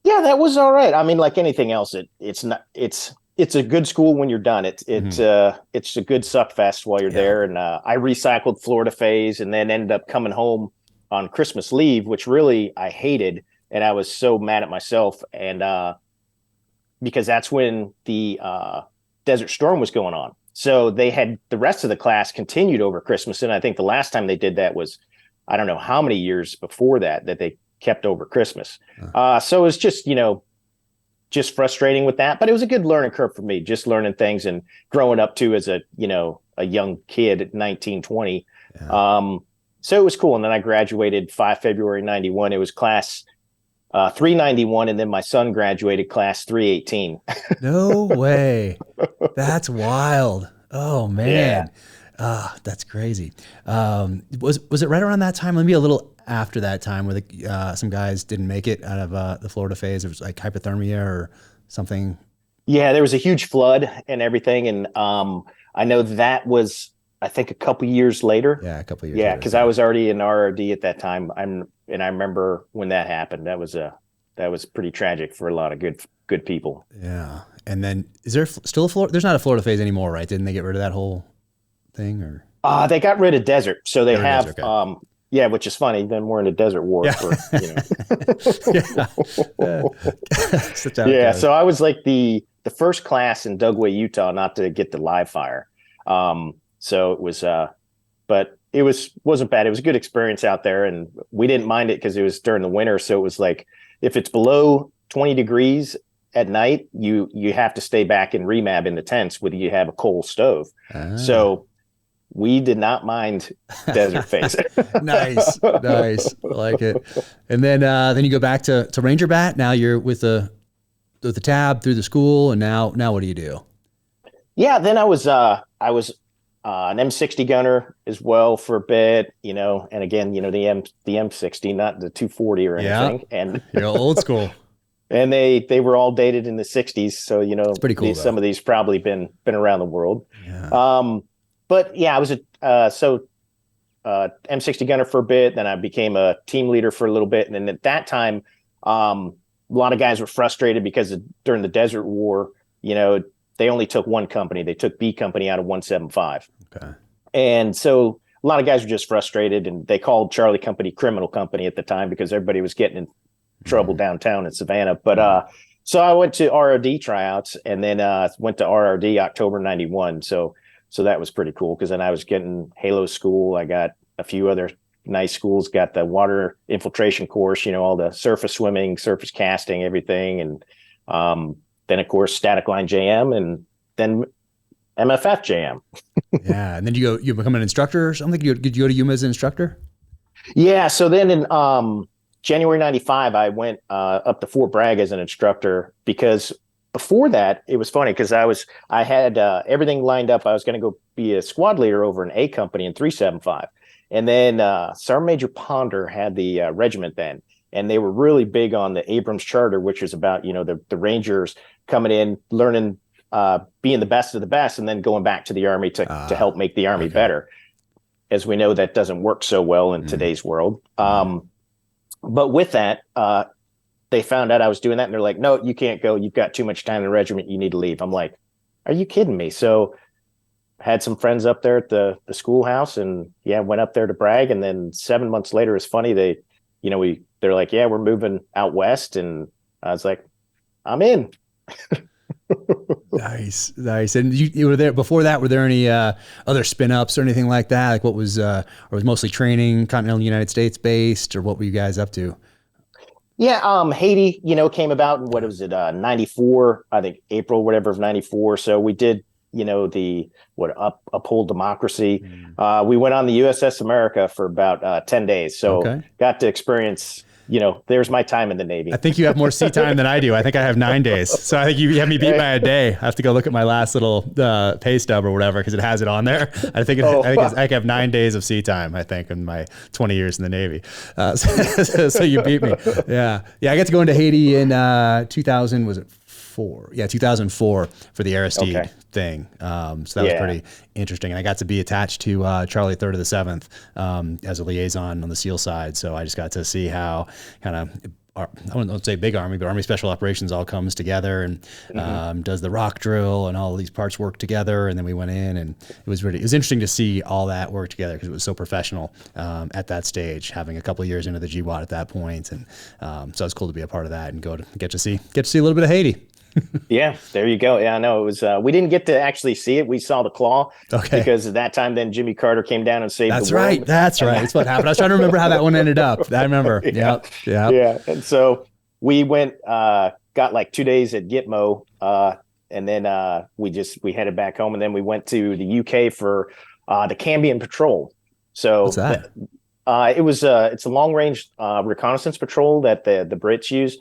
[SPEAKER 2] Yeah, that was all right. I mean, like anything else, it's a good school when you're done. It's a good suck fest while you're there. And I recycled Florida phase and then ended up coming home on Christmas leave, which really I hated. And I was so mad at myself. And because that's when the Desert Storm was going on. So they had the rest of the class continued over Christmas. And I think the last time they did that was, I don't know how many years before that they kept over Christmas. So it was just frustrating with that, but it was a good learning curve for me, just learning things and growing up too as a young kid at 19, 20. Yeah. So it was cool. And then I graduated February 91. It was class 391. And then my son graduated class 318.
[SPEAKER 1] No way. That's wild. Oh man. Yeah. That's crazy. Was it right around that time? Maybe a little after that time where some guys didn't make it out of the Florida phase. It was like hypothermia or something. Yeah,
[SPEAKER 2] there was a huge flood and everything. And I know that was, I think, a couple years later.
[SPEAKER 1] Yeah, a couple years later.
[SPEAKER 2] Yeah, because I was already in RRD at that time. I remember when that happened. That was pretty tragic for a lot of good people.
[SPEAKER 1] Yeah. And then is there still a Florida? There's not a Florida phase anymore, right? Didn't they get rid of that whole thing? Or
[SPEAKER 2] they got rid of desert. So they have desert, okay. Yeah, which is funny. Then we're in a desert war.
[SPEAKER 1] Yeah.
[SPEAKER 2] For, yeah. So I was like the first class in Dugway, Utah, not to get the live fire. So it was, but it wasn't bad. It was a good experience out there, and we didn't mind it because it was during the winter. So it was like, if it's below 20 degrees at night, you have to stay back in remab in the tents whether you have a coal stove. So we did not mind desert phase.
[SPEAKER 1] Nice. I like it. And then you go back to Ranger Bat. Now you're with the tab through the school, and now what do you do?
[SPEAKER 2] Yeah, then I was an M60 gunner as well for a bit, and again, the M60, not the 240 or anything. Yeah. And
[SPEAKER 1] you're old school.
[SPEAKER 2] And they were all dated in the 60s, so
[SPEAKER 1] it's pretty cool.
[SPEAKER 2] Some of these probably been around the world.
[SPEAKER 1] Yeah.
[SPEAKER 2] But yeah, I was M60 gunner for a bit. Then I became a team leader for a little bit, and then at that time, a lot of guys were frustrated because during the Desert War, they only took one company. They took B Company out of 175.
[SPEAKER 1] Okay.
[SPEAKER 2] And so a lot of guys were just frustrated, and they called Charlie Company Criminal Company at the time because everybody was getting in trouble downtown in Savannah. But so I went to RRD tryouts, and then went to RRD October 91. So that was pretty cool because then I was getting Halo School. I got a few other nice schools, got the water infiltration course, all the surface swimming, surface casting, everything. And then, of course, static line JM, and then MFF JM.
[SPEAKER 1] Yeah. And then you become an instructor or something? Did you go to Yuma as an instructor?
[SPEAKER 2] Yeah. So then in January 95, I went up to Fort Bragg as an instructor because before that, it was funny because I had everything lined up. I was going to go be a squad leader over an A Company in 375. And then Sergeant Major Ponder had the regiment then. And they were really big on the Abrams Charter, which is about, the Rangers coming in, learning, being the best of the best, and then going back to the Army to help make the Army better. As we know, that doesn't work so well in today's world. But with that, they found out I was doing that, and they're like, no, you can't go. You've got too much time in the regiment. You need to leave. I'm like, are you kidding me? So I had some friends up there at the schoolhouse, and went up there to Bragg. And then 7 months later, it's funny. They're like, yeah, we're moving out west. And I was like, I'm in.
[SPEAKER 1] Nice. And you were there before that. Were there any other spin ups or anything like that? Like what was, or was mostly training, continental United States based, or what were you guys up to?
[SPEAKER 2] Yeah. Haiti, came about in what was it? 94, I think April, whatever of 94. So we did, uphold democracy. We went on the USS America for about 10 days. So got to experience there's my time in the Navy.
[SPEAKER 1] I think you have more sea time than I do. I think I have 9 days. So I think you have me beat by a day. I have to go look at my last little pay stub or whatever, because it has it on there. I think I have 9 days of sea time, I think, in my 20 years in the Navy. So you beat me. Yeah. I got to go into Haiti in 2000, was it 4? Yeah, 2004 for the Aristide thing. So that was pretty interesting. And I got to be attached to Charlie 3rd of the 7th as a liaison on the SEAL side. So I just got to see how kind of, I wouldn't say big Army, but Army Special Operations all comes together and does the rock drill, and all of these parts work together. And then we went in, and it was interesting to see all that work together, because it was so professional at that stage, having a couple of years into the GWAT at that point. And so it's cool to be a part of that and get to see a little bit of Haiti.
[SPEAKER 2] Yeah, there you go. Yeah, I know it was. We didn't get to actually see it. We saw the claw because at that time, then Jimmy Carter came down and saved the world.
[SPEAKER 1] That's right. That's what happened. I was trying to remember how that one ended up. I remember. Yeah.
[SPEAKER 2] And so we went, got like 2 days at Gitmo, and then we headed back home, and then we went to the UK for the Cambion Patrol. So
[SPEAKER 1] what's that?
[SPEAKER 2] It's a long range reconnaissance patrol that the Brits use.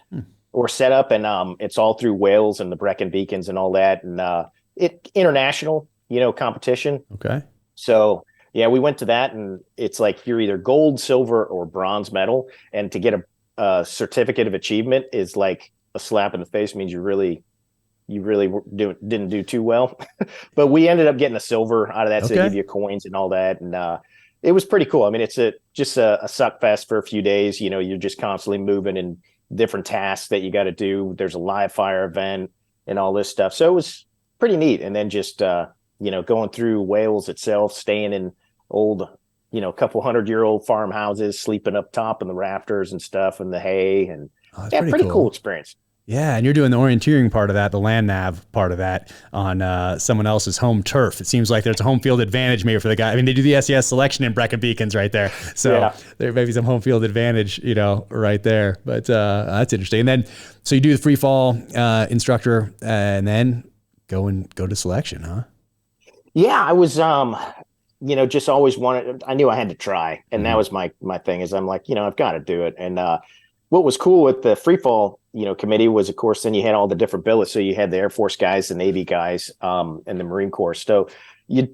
[SPEAKER 2] Or set up, and it's all through Wales and the Brecon Beacons and all that, and international, competition.
[SPEAKER 1] Okay.
[SPEAKER 2] So yeah, we went to that, and it's like you're either gold, silver, or bronze medal, and to get a certificate of achievement is like a slap in the face. Means you really didn't do too well. But we ended up getting a silver out of that, so they give you coins and all that, and it was pretty cool. I mean, it's just a suck fest for a few days. You're just constantly moving and different tasks that you got to do. There's a live fire event and all this stuff. So it was pretty neat. And then just, going through Wales itself, staying in old, couple 100-year-old farmhouses, sleeping up top in the rafters and stuff and the hay, and pretty cool experience.
[SPEAKER 1] Yeah, and you're doing the orienteering part of that, the land nav part of that on someone else's home turf. It seems like there's a home field advantage maybe for the guy. I mean, they do the SES selection in Brecon Beacons right there. So there may be some home field advantage, right there. But that's interesting. And then, so you do the free fall instructor and then go to selection, huh? Yeah,
[SPEAKER 2] I was, just always wanted, I knew I had to try. And that was my thing is I'm like, I've got to do it. And what was cool with the free fall, committee was, of course, then you had all the different billets. So you had the Air Force guys, the Navy guys, and the Marine Corps. So you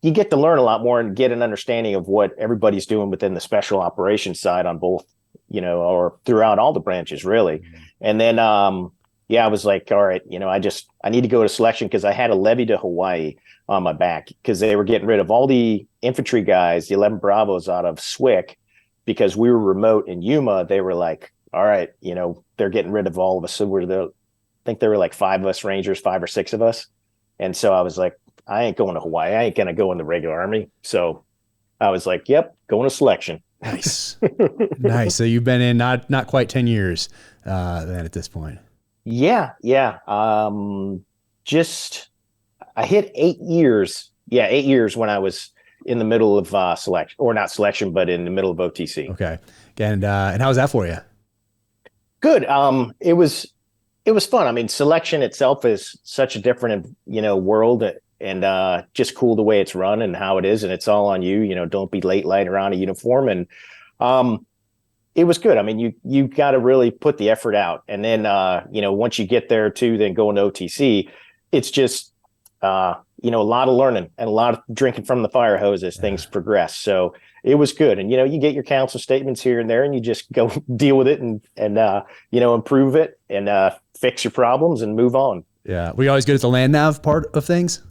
[SPEAKER 2] get to learn a lot more and get an understanding of what everybody's doing within the special operations side on both, or throughout all the branches, really. And then, I was like, all right, I need to go to selection, because I had a levy to Hawaii on my back, because they were getting rid of all the infantry guys, the 11 Bravos out of SWCC, because we were remote in Yuma. They were like, all right, they're getting rid of all of us. So I think there were like 5 of us Rangers, 5 or 6 of us. And so I was like, I ain't going to Hawaii. I ain't going to go in the regular Army. So I was like, yep, going to selection.
[SPEAKER 1] Nice. Nice. So you've been in not quite 10 years then at this point.
[SPEAKER 2] Yeah. I hit 8 years. Yeah, 8 years when I was in the middle of selection, or not selection, but in the middle of OTC.
[SPEAKER 1] Okay. And how was that for you?
[SPEAKER 2] Good. It was fun. I mean, selection itself is such a different, world, and just cool the way it's run and how it is. And it's all on you, don't be late lighting around a uniform. And it was good. I mean, you got to really put the effort out. And then, once you get there too, then going to OTC, it's just, a lot of learning and a lot of drinking from the fire hose as things progress. So it was good. And, you get your council statements here and there, and you just go deal with it and improve it and fix your problems and move on.
[SPEAKER 1] Yeah. Were you always good at the land nav part of things?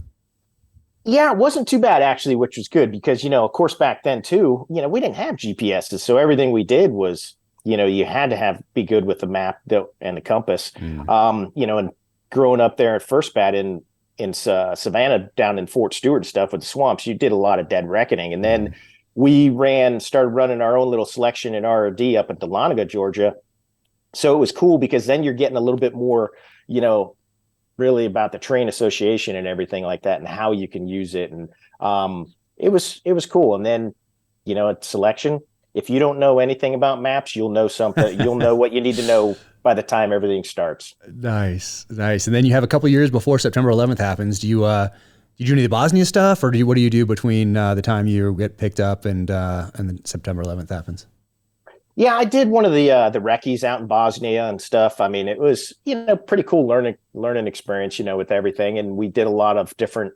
[SPEAKER 2] Yeah, it wasn't too bad, actually, which was good because, of course, back then, too, we didn't have GPSs. So everything we did was, you had to be good with the map and the compass. And growing up there at First Bat in Savannah, down in Fort Stewart and stuff with the swamps, you did a lot of dead reckoning. And then we started running our own little selection in ROD up at Dahlonega, Georgia. So it was cool because then you're getting a little bit more, really about the train association and everything like that and how you can use it. And it was cool. And then, at selection, if you don't know anything about maps, you'll know something. You'll know what you need to know by the time everything starts.
[SPEAKER 1] Nice. And then you have a couple of years before September 11th happens. Do you do any of the Bosnia stuff, or what do you do between the time you get picked up and then September 11th happens?
[SPEAKER 2] Yeah, I did one of the recce's out in Bosnia and stuff. I mean, it was, pretty cool learning experience, with everything. And we did a lot of different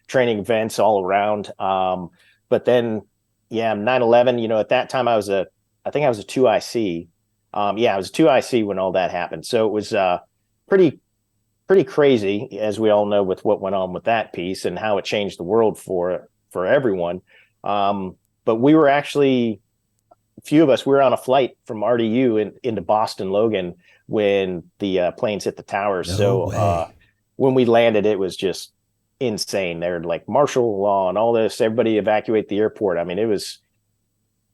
[SPEAKER 2] training events all around. But then, yeah, 9/11, at that time I think I was a 2IC. Yeah, I was a 2IC when all that happened. So it was pretty pretty crazy, as we all know, with what went on with that piece and how it changed the world for everyone. But we were actually, a few of us, we were on a flight from RDU into Boston Logan when the planes hit the towers.
[SPEAKER 1] No
[SPEAKER 2] So
[SPEAKER 1] way.
[SPEAKER 2] when we landed, it was just insane. They're like martial law and all this. Everybody evacuate the airport. I mean, it was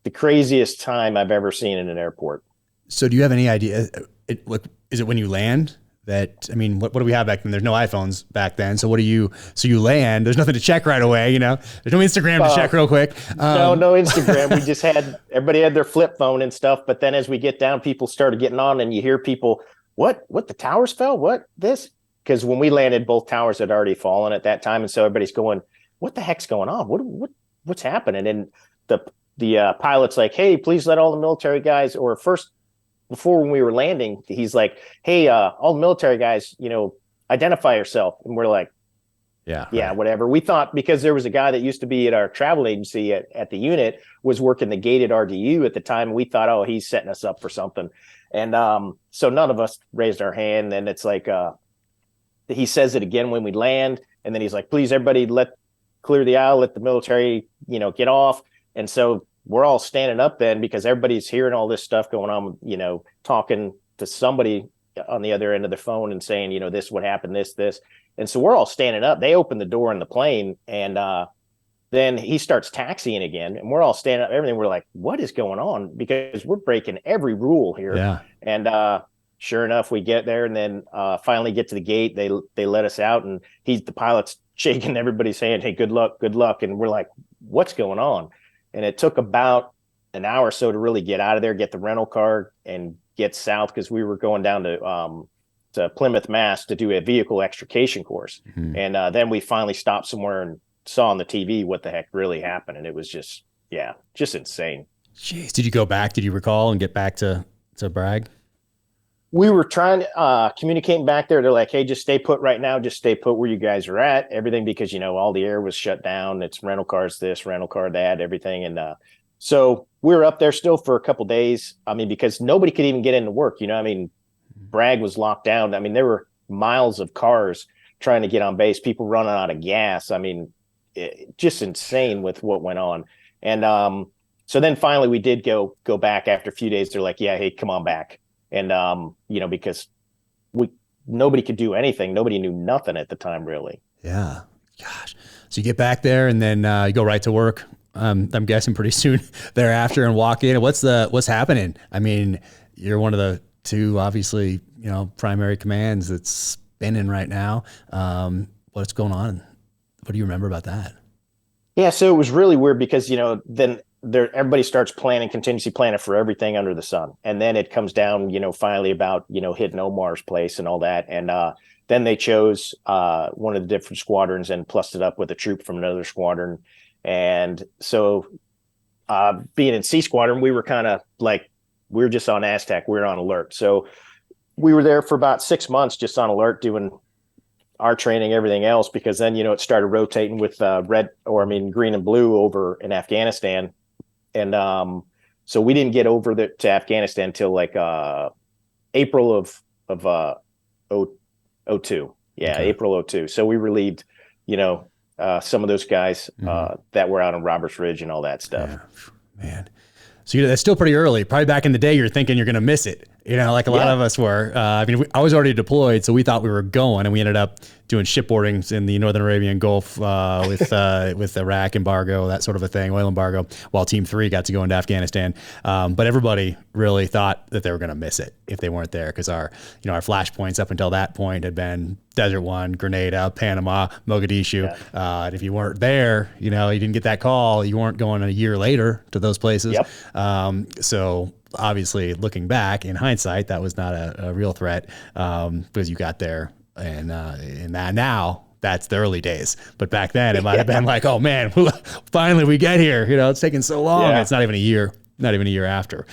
[SPEAKER 2] the craziest time I've ever seen in an airport.
[SPEAKER 1] So do you have any idea? Is it when you land? That, I mean, what do we have back then? There's no iPhones back then. So so you land, there's nothing to check right away, there's no Instagram to check real quick.
[SPEAKER 2] No Instagram. We just everybody had their flip phone and stuff. But then as we get down, people started getting on and you hear people, what the towers fell? What this? Because when we landed, both towers had already fallen at that time. And so everybody's going, what the heck's going on? What's happening? And the pilot's like, hey, please let all the military guys, or first, before when we were landing, he's like, hey, all the military guys, identify yourself. And we're like, yeah,
[SPEAKER 1] right.
[SPEAKER 2] Whatever. We thought, because there was a guy that used to be at our travel agency at the unit, was working the gated RDU at the time. And we thought, oh, he's setting us up for something. And so none of us raised our hand. And it's like, he says it again when we land. And then he's like, please, everybody, clear the aisle, let the military, get off. And so we're all standing up then, because everybody's hearing all this stuff going on, talking to somebody on the other end of the phone and saying, this would happen, this. And so we're all standing up. They open the door in the plane, and then he starts taxiing again, and we're all standing up, everything. We're like, what is going on? Because we're breaking every rule here.
[SPEAKER 1] Yeah.
[SPEAKER 2] And sure enough, we get there, and then finally get to the gate. They let us out, and the pilot's shaking everybody's hand. Hey, good luck. And we're like, what's going on? And it took about an hour or so to really get out of there, get the rental car, and get south, because we were going down to Plymouth, Mass, to do a vehicle extrication course. Mm-hmm. And then we finally stopped somewhere and saw on the TV what the heck really happened. And it was just insane.
[SPEAKER 1] Jeez. Did you go back? Did you recall and get back to Bragg?
[SPEAKER 2] We were trying to communicating back there. They're like, hey, just stay put right now. Just stay put where you guys are at. Everything, because, all the air was shut down. It's rental cars, this, rental car, that, everything. And so we were up there still for a couple of days. I mean, because nobody could even get into work. Bragg was locked down. I mean, there were miles of cars trying to get on base, people running out of gas. I mean, just insane with what went on. And so then finally we did go back after a few days. They're like, yeah, hey, come on back. And, because nobody could do anything. Nobody knew nothing at the time, really.
[SPEAKER 1] Yeah. Gosh. So you get back there, and then you go right to work. I'm guessing pretty soon thereafter, and walk in. What's happening? I mean, you're one of the two, obviously, primary commands that's spinning right now. What's going on? What do you remember about that?
[SPEAKER 2] Yeah. So it was really weird, because, then everybody starts contingency planning for everything under the sun. And then it comes down, finally about, hitting Omar's place and all that. And then they chose one of the different squadrons and plussed it up with a troop from another squadron. And so being in C Squadron, we were kind of like, we were just on Aztec. We were on alert. So we were there for about 6 months, just on alert, doing our training, everything else, because then, it started rotating with green and blue over in Afghanistan. And so we didn't get over to Afghanistan until like April of 2002. Yeah, okay. April 2002. So we relieved, some of those guys that were out on Roberts Ridge and all that stuff.
[SPEAKER 1] Yeah. Man. So that's still pretty early. Probably back in the day, you're thinking you're going to miss it. Like a lot of us were. I was already deployed, so we thought we were going, and we ended up doing shipboardings in the Northern Arabian Gulf with Iraq embargo, that sort of a thing, oil embargo, while Team 3 got to go into Afghanistan. But everybody really thought that they were going to miss it if they weren't there, because our flashpoints up until that point had been Desert One, Grenada, Panama, Mogadishu. Yeah. And if you weren't there, you didn't get that call, you weren't going a year later to those places. Yep. So obviously, looking back in hindsight, that was not a real threat, because you got there, and that now that's the early days. But back then, it might have been like, oh man, finally we get here. It's taking so long. Yeah. It's not even a year. not even a year after.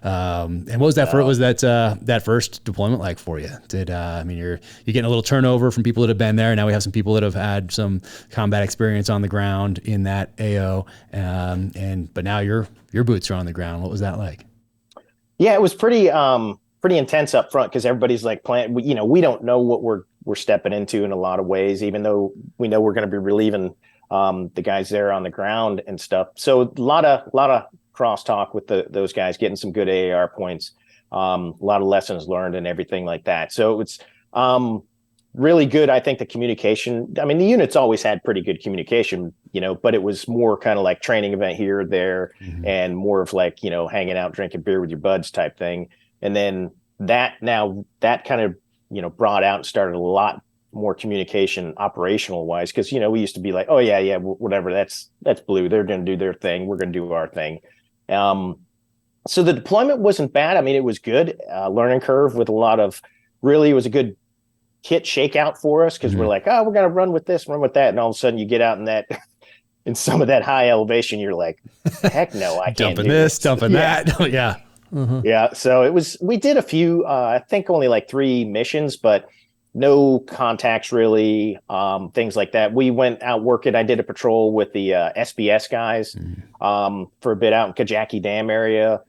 [SPEAKER 1] And what was that? That first deployment like for you? I mean, you're getting a little turnover from people that have been there. Now we have some people that have had some combat experience on the ground in that AO, but now your boots are on the ground. What was that like?
[SPEAKER 2] Yeah, it was pretty intense up front because everybody's like we don't know what we're stepping into in a lot of ways, even though we know we're going to be relieving the guys there on the ground and stuff. So a lot of crosstalk with those guys, getting some good AAR points, a lot of lessons learned and everything like that. So it's really good. I think the communication, I mean, the unit's always had pretty good communication, but it was more kind of like training event here or there, and more of like, hanging out, drinking beer with your buds type thing. And then that kind of, brought out and started a lot more communication operational wise. Cause we used to be like, oh yeah, whatever. That's blue. They're going to do their thing. We're going to do our thing. So the deployment wasn't bad. I mean, it was good, learning curve with a lot of, really, it was a good kit shakeout for us. Cause we're like, oh, we're going to run with this, run with that. And all of a sudden you get out in some of that high elevation, you're like, heck no, I can't
[SPEAKER 1] dumping this, dumping that. Yeah.
[SPEAKER 2] Yeah. So we did a few, I think only like 3 missions, but no contacts really, things like that. We went out working. I did a patrol with the SBS guys for a bit out in Kajaki Dam area.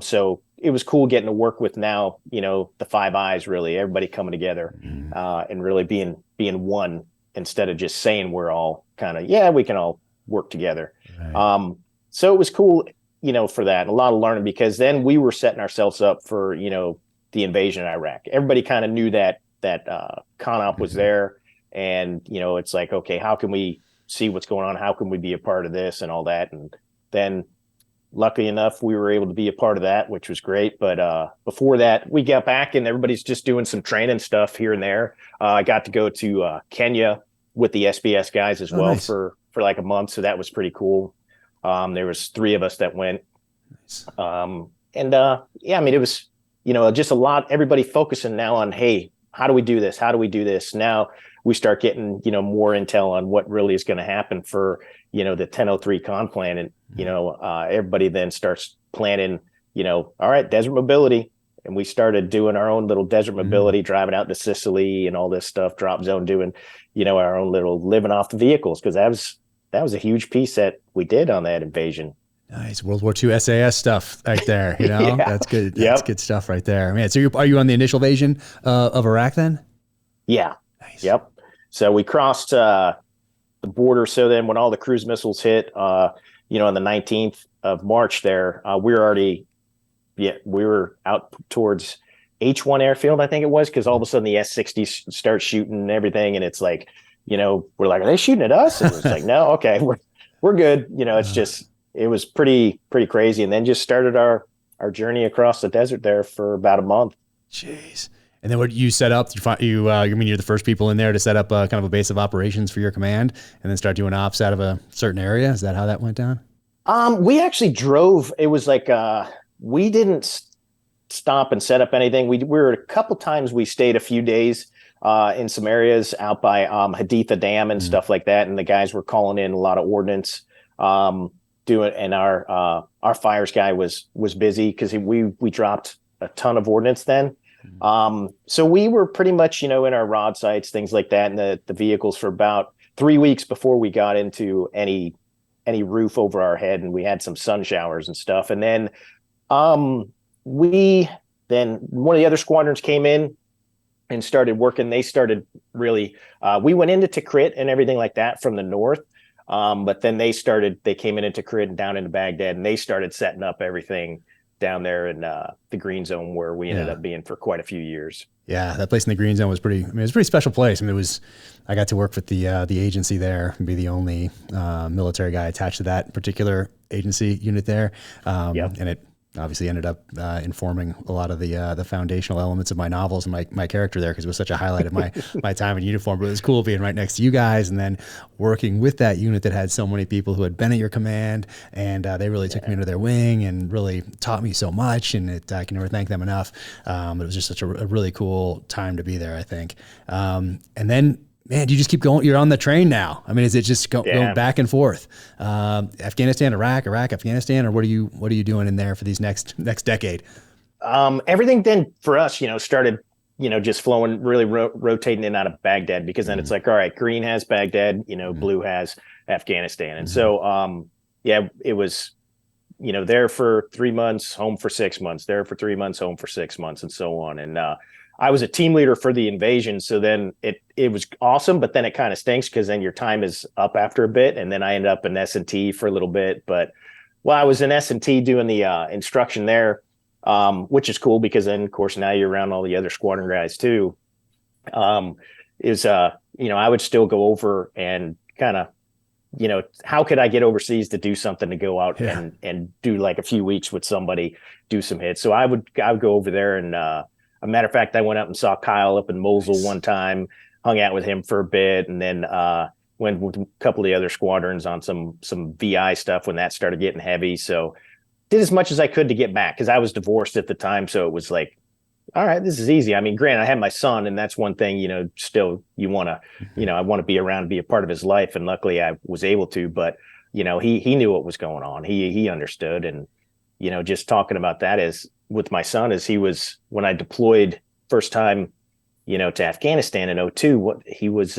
[SPEAKER 2] So it was cool getting to work with now, the Five Eyes, really, everybody coming together and really being one instead of just saying we're all kind of, we can all work together. Right. So it was cool, for that, and a lot of learning, because then we were setting ourselves up for, the invasion of Iraq. Everybody kind of knew that CONOP was there, and, it's like, okay, how can we see what's going on? How can we be a part of this and all that? And then luckily enough, we were able to be a part of that, which was great. But before that, we got back and everybody's just doing some training stuff here and there. I got to go to Kenya with the SBS guys as well. Nice. for like a month. So that was pretty cool. There was 3 of us that went. Nice. I mean, it was, just a lot, everybody focusing now on, hey, how do we do this? How do we do this? Now we start getting, more intel on what really is going to happen for, the 1003 con plan. And, everybody then starts planning, all right, desert mobility. And we started doing our own little desert mobility, driving out to Sicily and all this stuff, drop zone, doing, our own little living off the vehicles. Cause that was a huge piece that we did on that invasion.
[SPEAKER 1] Nice. World War II SAS stuff right there. Yeah. That's good. That's good stuff right there. Man, so are you on the initial invasion of Iraq then?
[SPEAKER 2] Yeah.
[SPEAKER 1] Nice.
[SPEAKER 2] Yep. So we crossed the border. So then when all the cruise missiles hit, on the 19th of March there, we were out towards H1 airfield, I think it was, because all of a sudden the S-60 starts shooting and everything. And it's like, we're like, are they shooting at us? And it's like, no, okay, we're good. It's just, it was pretty crazy. And then just started our journey across the desert there for about a month.
[SPEAKER 1] Jeez. And then what you set up, you're the first people in there to set up kind of a base of operations for your command and then start doing ops out of a certain area. Is that how that went down?
[SPEAKER 2] We actually drove. It was like, we didn't stop and set up anything. We were a couple times, we stayed a few days in some areas out by Haditha Dam and stuff like that. And the guys were calling in a lot of ordnance, and our fires guy was busy because we dropped a ton of ordnance then. So we were pretty much, in our rod sights, things like that, and the vehicles for about 3 weeks before we got into any roof over our head, and we had some sun showers and stuff. And then one of the other squadrons came in and started working. They started really, we went into Tikrit and everything like that from the north. But then they came into Tikrit and down into Baghdad, and they started setting up everything down there in the green zone where we ended up being for quite a few years. Yeah,
[SPEAKER 1] that place in the green zone was it was a pretty special place. I mean, I got to work with the agency there and be the only military guy attached to that particular agency unit there. And it obviously ended up informing a lot of the foundational elements of my novels and my character there, because it was such a highlight of my time in uniform. But it was cool being right next to you guys and then working with that unit that had so many people who had been at your command, and they really took me under their wing and really taught me so much, and I can never thank them enough. It was just such a really cool time to be there, I think. And then man, do you just keep going? You're on the train now. I mean, is it just going back and forth? Afghanistan, Iraq, Afghanistan, or what are you doing in there for these next decade?
[SPEAKER 2] Everything then for us, started, just flowing, really rotating in and out of Baghdad, because then it's like, all right, green has Baghdad, blue has Afghanistan. And so, it was, there for 3 months, home for 6 months, there for 3 months, home for 6 months, and so on. And I was a team leader for the invasion. So then it was awesome, but then it kind of stinks because then your time is up after a bit. And then I ended up in S&T for a little bit. But while I was in S&T doing the instruction there, which is cool because then, of course, now you're around all the other squadron guys too, I would still go over and kind of, how could I get overseas to do something, to go out and do like a few weeks with somebody, do some hits. So I would go over there, and a matter of fact, I went up and saw Kyle up in Mosul one time, hung out with him for a bit, and then went with a couple of the other squadrons on some VI stuff when that started getting heavy. So did as much as I could to get back, because I was divorced at the time. So it was like, all right, this is easy. I mean, granted, I had my son, and that's one thing, still you want to, I want to be around, be a part of his life. And luckily I was able to, but, he knew what was going on. He understood. And, just talking about that is with my son, as he was, when I deployed first time, to Afghanistan in 2002, he was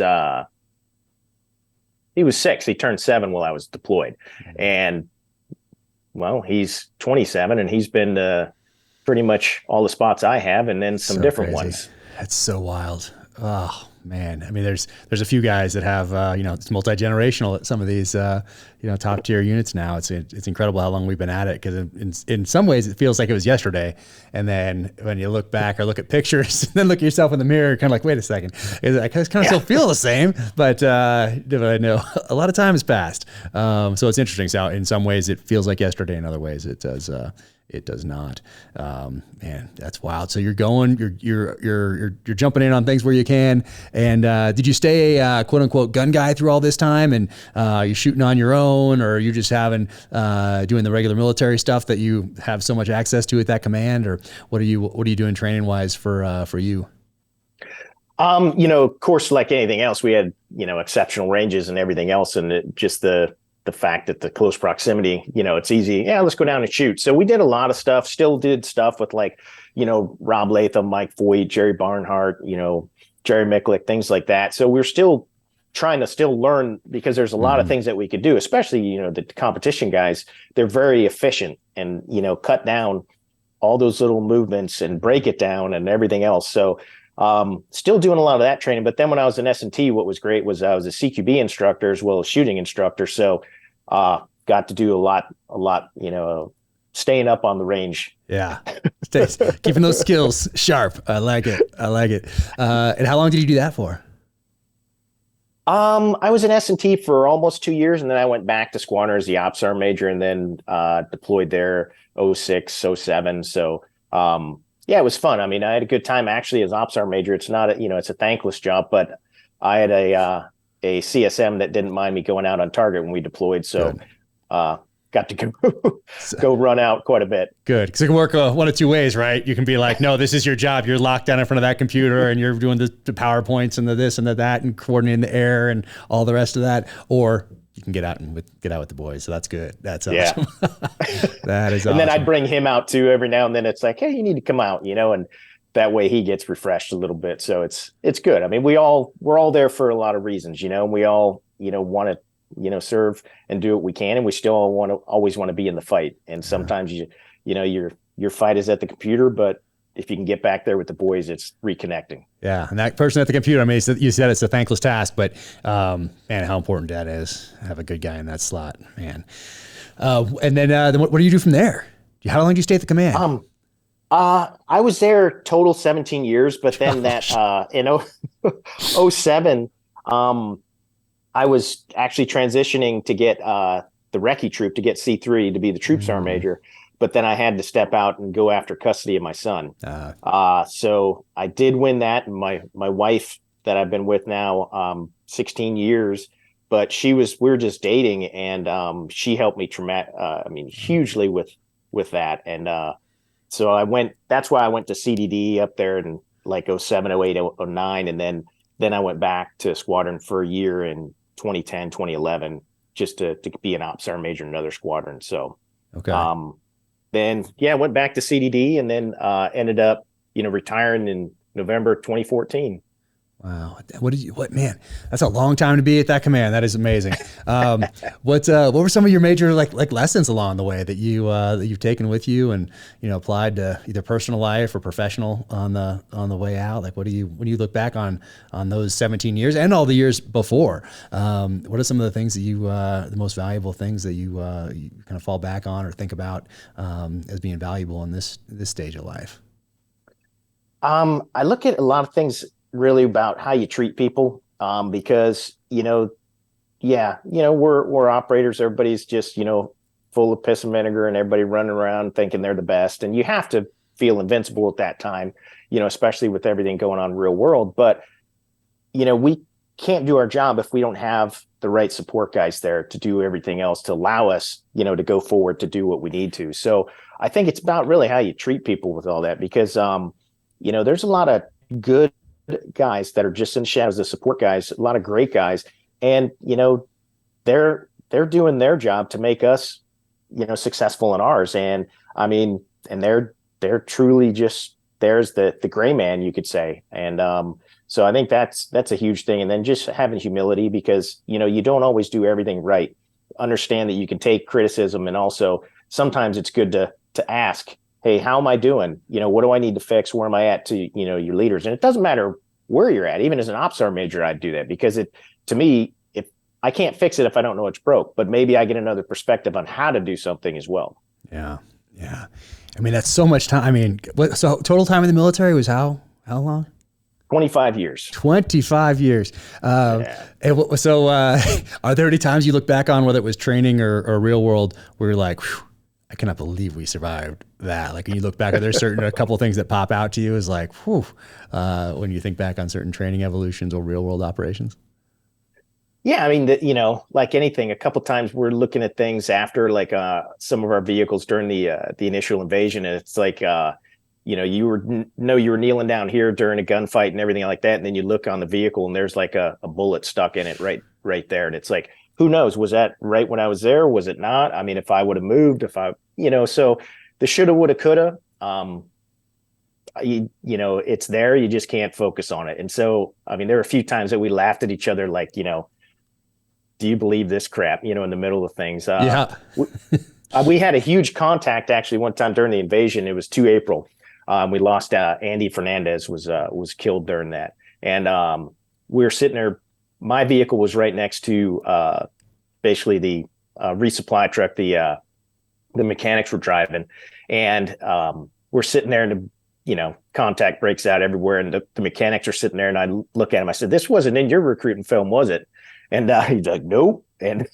[SPEAKER 2] 6. He turned 7 while I was deployed. And, well, he's 27, and he's been to pretty much all the spots I have, and then some different ones.
[SPEAKER 1] That's so wild. Oh man. I mean, there's a few guys that have, it's multi-generational at some of these, top tier units now. It's incredible how long we've been at it. Cause in some ways it feels like it was yesterday. And then when you look back or look at pictures, and then look at yourself in the mirror, kind of like, wait a second, I kind of still feel the same, but I know a lot of time has passed. So it's interesting. So in some ways it feels like yesterday. In other ways it does not. Man, that's wild. So you're going, you're jumping in on things where you can. And did you stay a quote unquote gun guy through all this time? And you shooting on your own, or are you just having doing the regular military stuff that you have so much access to at that command? Or what are you doing training wise for you?
[SPEAKER 2] Of course, like anything else, we had exceptional ranges and everything else, and just the fact that the close proximity, it's easy. Yeah, let's go down and shoot. So we did a lot of stuff, still did stuff with like, Rob Latham, Mike Voigt, Jerry Barnhart, Jerry Micklick, things like that. So we're still trying to learn, because there's a lot of things that we could do, especially, the competition guys. They're very efficient and, cut down all those little movements and break it down and everything else. So still doing a lot of that training. But then when I was in S&T, what was great was I was a CQB instructor as well as shooting instructor. So got to do a lot, staying up on the range.
[SPEAKER 1] Yeah. Keeping those skills sharp. I like it. And how long did you do that for?
[SPEAKER 2] I was in S&T for almost 2 years, and then I went back to squadron as the ops sergeant major, and then deployed there 06, 07. So yeah, it was fun. I mean, I had a good time actually as ops sergeant major. It's not it's a thankless job, but I had a CSM that didn't mind me going out on target when we deployed. So got to go run out quite a bit.
[SPEAKER 1] Good. Because it can work one of two ways, right? You can be like, no, this is your job. You're locked down in front of that computer and you're doing the PowerPoints and the this and the that and coordinating the air and all the rest of that. Or you can get out with the boys. So that's good. That's awesome.
[SPEAKER 2] Yeah.
[SPEAKER 1] That is awesome.
[SPEAKER 2] And then I'd bring him out too every now and then. It's like, hey, you need to come out, and that way he gets refreshed a little bit. So it's good. I mean, we're all there for a lot of reasons, and we all, want to, serve and do what we can. And we still always want to be in the fight. And sometimes your fight is at the computer, but if you can get back there with the boys, it's reconnecting.
[SPEAKER 1] Yeah. And that person at the computer, I mean, you said it's a thankless task, but man, how important that is. Have a good guy in that slot, man. And then what do you do from there? How long do you stay at the command?
[SPEAKER 2] I was there total 17 years, but then in 07, I was actually transitioning to get the recce troop, to get C3 to be the troop sergeant major. But then I had to step out and go after custody of my son. So I did win that. And my wife that I've been with now 16 years, but we were just dating, and she helped me hugely with that. And so that's why I went to CDD up there in like 07, 08, 09. And then then I went back to squadron for a year in 2010, 2011, just to be an ops sergeant major in another squadron. So,
[SPEAKER 1] Okay.
[SPEAKER 2] then yeah, went back to CDD, and then ended up, retiring in November 2014.
[SPEAKER 1] Wow. What, man, that's a long time to be at that command. That is amazing. What were some of your major like lessons along the way that that you've taken with you and, applied to either personal life or professional on the way out? Like, when you look back on those 17 years and all the years before, what are some of the things that the most valuable things that you kind of fall back on or think about, as being valuable in this stage of life?
[SPEAKER 2] I look at a lot of things really about how you treat people, because yeah, we're operators. Everybody's just full of piss and vinegar, and everybody running around thinking they're the best, and you have to feel invincible at that time, especially with everything going on in the real world. But we can't do our job if we don't have the right support guys there to do everything else, to allow us to go forward, to do what we need to. So I think it's about really how you treat people with all that, because there's a lot of good guys that are just in the shadows, the support guys, a lot of great guys. And, they're doing their job to make us, successful in ours. And I mean, and they're truly just, there's the gray man, you could say. And, so I think that's a huge thing. And then just having humility, because, you don't always do everything right. Understand that you can take criticism, and also sometimes it's good to ask, hey, how am I doing? What do I need to fix? Where am I at to, your leaders? And it doesn't matter where you're at. Even as an ops sergeant major, I'd do that, because to me, if I can't fix it if I don't know it's broke, but maybe I get another perspective on how to do something as well.
[SPEAKER 1] Yeah. Yeah. I mean, that's so much time. I mean, so total time in the military was how long?
[SPEAKER 2] 25 years.
[SPEAKER 1] 25 years.
[SPEAKER 2] Yeah.
[SPEAKER 1] So, are there any times you look back on, whether it was training or real world, where you're like, whew, I cannot believe we survived that? Like, when you look back, are there a couple of things that pop out to you as like, whew, when you think back on certain training evolutions or real world operations?
[SPEAKER 2] Yeah, I mean, like anything, a couple times we're looking at things after, like some of our vehicles during the initial invasion, and it's like, you were kneeling down here during a gunfight and everything like that, and then you look on the vehicle and there's like a bullet stuck in it right there, and it's like, who knows? Was that right when I was there? Was it not? I mean, if I would have moved, so the shoulda, woulda, coulda, it's there. You just can't focus on it. And so, I mean, there were a few times that we laughed at each other, like, do you believe this crap, in the middle of things?
[SPEAKER 1] Yeah.
[SPEAKER 2] We had a huge contact actually one time during the invasion. It was 2 April. We lost Andy Fernandez was killed during that. And we were sitting there. My vehicle was right next to basically the resupply truck the mechanics were driving. And we're sitting there, and contact breaks out everywhere. And the mechanics are sitting there, and I look at him. I said, "This wasn't in your recruiting film, was it?" And he's like, "Nope." And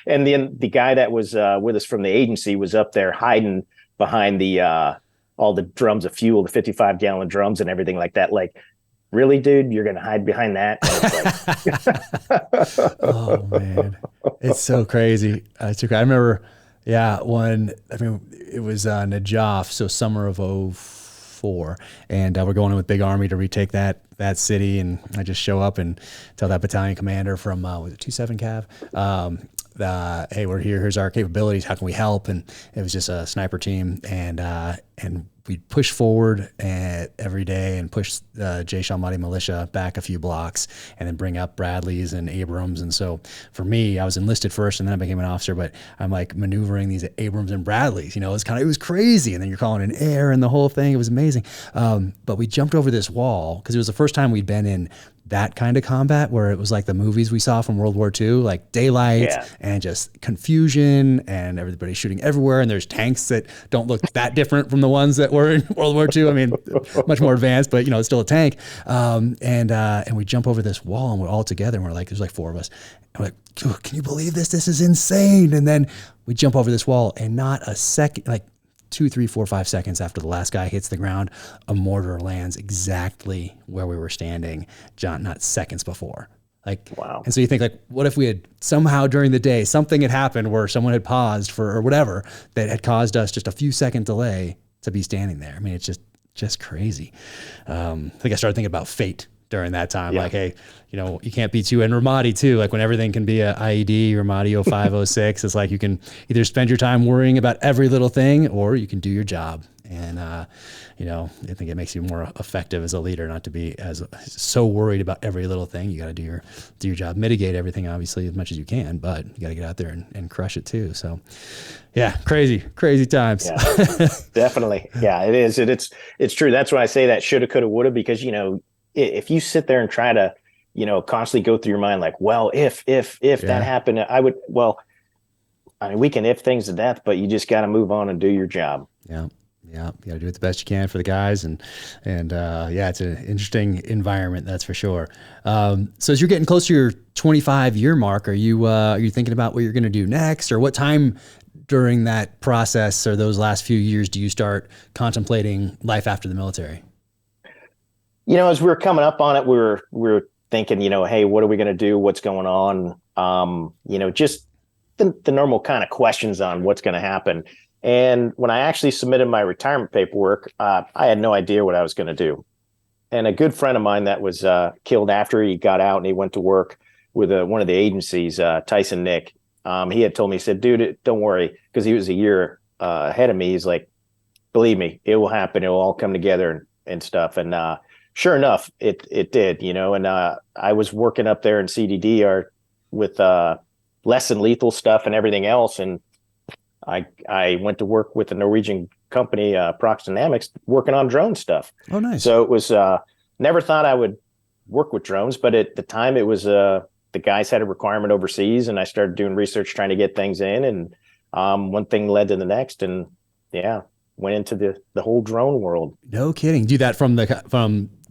[SPEAKER 2] and then the guy that was with us from the agency was up there hiding behind the all the drums of fuel, the 55-gallon drums and everything like that. Like, really, dude, you're going to hide behind that?
[SPEAKER 1] Like, oh man, it's so crazy. I remember, yeah, it was Najaf, so summer of 2004, and we're going in with Big Army to retake that city, and I just show up and tell that battalion commander from was it 27 Cav, hey, we're here. Here's our capabilities. How can we help? And it was just a sniper team, and we'd push forward every day and push Jaish al-Mahdi militia back a few blocks, and then bring up Bradleys and Abrams. And so for me, I was enlisted first, and then I became an officer. But I'm like maneuvering these Abrams and Bradleys. It was crazy. And then you're calling in air and the whole thing. It was amazing. But we jumped over this wall because it was the first time we'd been in that kind of combat, where it was like the movies we saw from World War II, like daylight and just confusion, and everybody shooting everywhere. And there's tanks that don't look that different from the ones that were in World War II. I mean, much more advanced, but it's still a tank. And we jump over this wall, and we're all together, and we're like, there's like 4 of us. And we're like, can you believe this? This is insane. And then we jump over this wall, and not a second, like 2, 3, 4, 5 seconds after the last guy hits the ground, a mortar lands exactly where we were standing, not seconds before. Like,
[SPEAKER 2] wow.
[SPEAKER 1] And so you think, like, what if we had somehow during the day, something had happened where someone had paused or whatever, that had caused us just a few second delay to be standing there. I mean, it's just crazy. I think I started thinking about fate during that time. Like, hey, you can't be too, and Ramadi too, like when everything can be a IED, Ramadi 0506, it's like you can either spend your time worrying about every little thing or you can do your job. And, I think it makes you more effective as a leader, not to be as so worried about every little thing. You got to do your job, mitigate everything, obviously, as much as you can, but you got to get out there and crush it too. So yeah, crazy times.
[SPEAKER 2] Yeah, definitely. Yeah, it is. It's true. That's why I say that shoulda, coulda, woulda, because, if you sit there and try to, constantly go through your mind, like, well, if that happened, I would, we can if things to death, but you just got to move on and do your job.
[SPEAKER 1] Yeah. Yeah, you got to do it the best you can for the guys, and it's an interesting environment, that's for sure. So as you're getting close to your 25-year mark, are you thinking about what you're going to do next, or what time during that process or those last few years do you start contemplating life after the military?
[SPEAKER 2] As we were coming up on it, we were thinking, hey, what are we going to do? What's going on? Just the normal kind of questions on what's going to happen. And when I actually submitted my retirement paperwork, I had no idea what I was going to do. And a good friend of mine that was killed after he got out and he went to work with one of the agencies, Tyson Nick, he had told me, he said, dude, don't worry, because he was a year ahead of me. He's like, believe me, it will happen. It will all come together and stuff. And sure enough, it did, and I was working up there in CDD with less than lethal stuff and everything else. And I went to work with a Norwegian company, Prox Dynamics, working on drone stuff.
[SPEAKER 1] Oh, nice.
[SPEAKER 2] So it was, never thought I would work with drones, but at the time it was, the guys had a requirement overseas, and I started doing research trying to get things in, and one thing led to the next, and went into the whole drone world.
[SPEAKER 1] No kidding. Do that from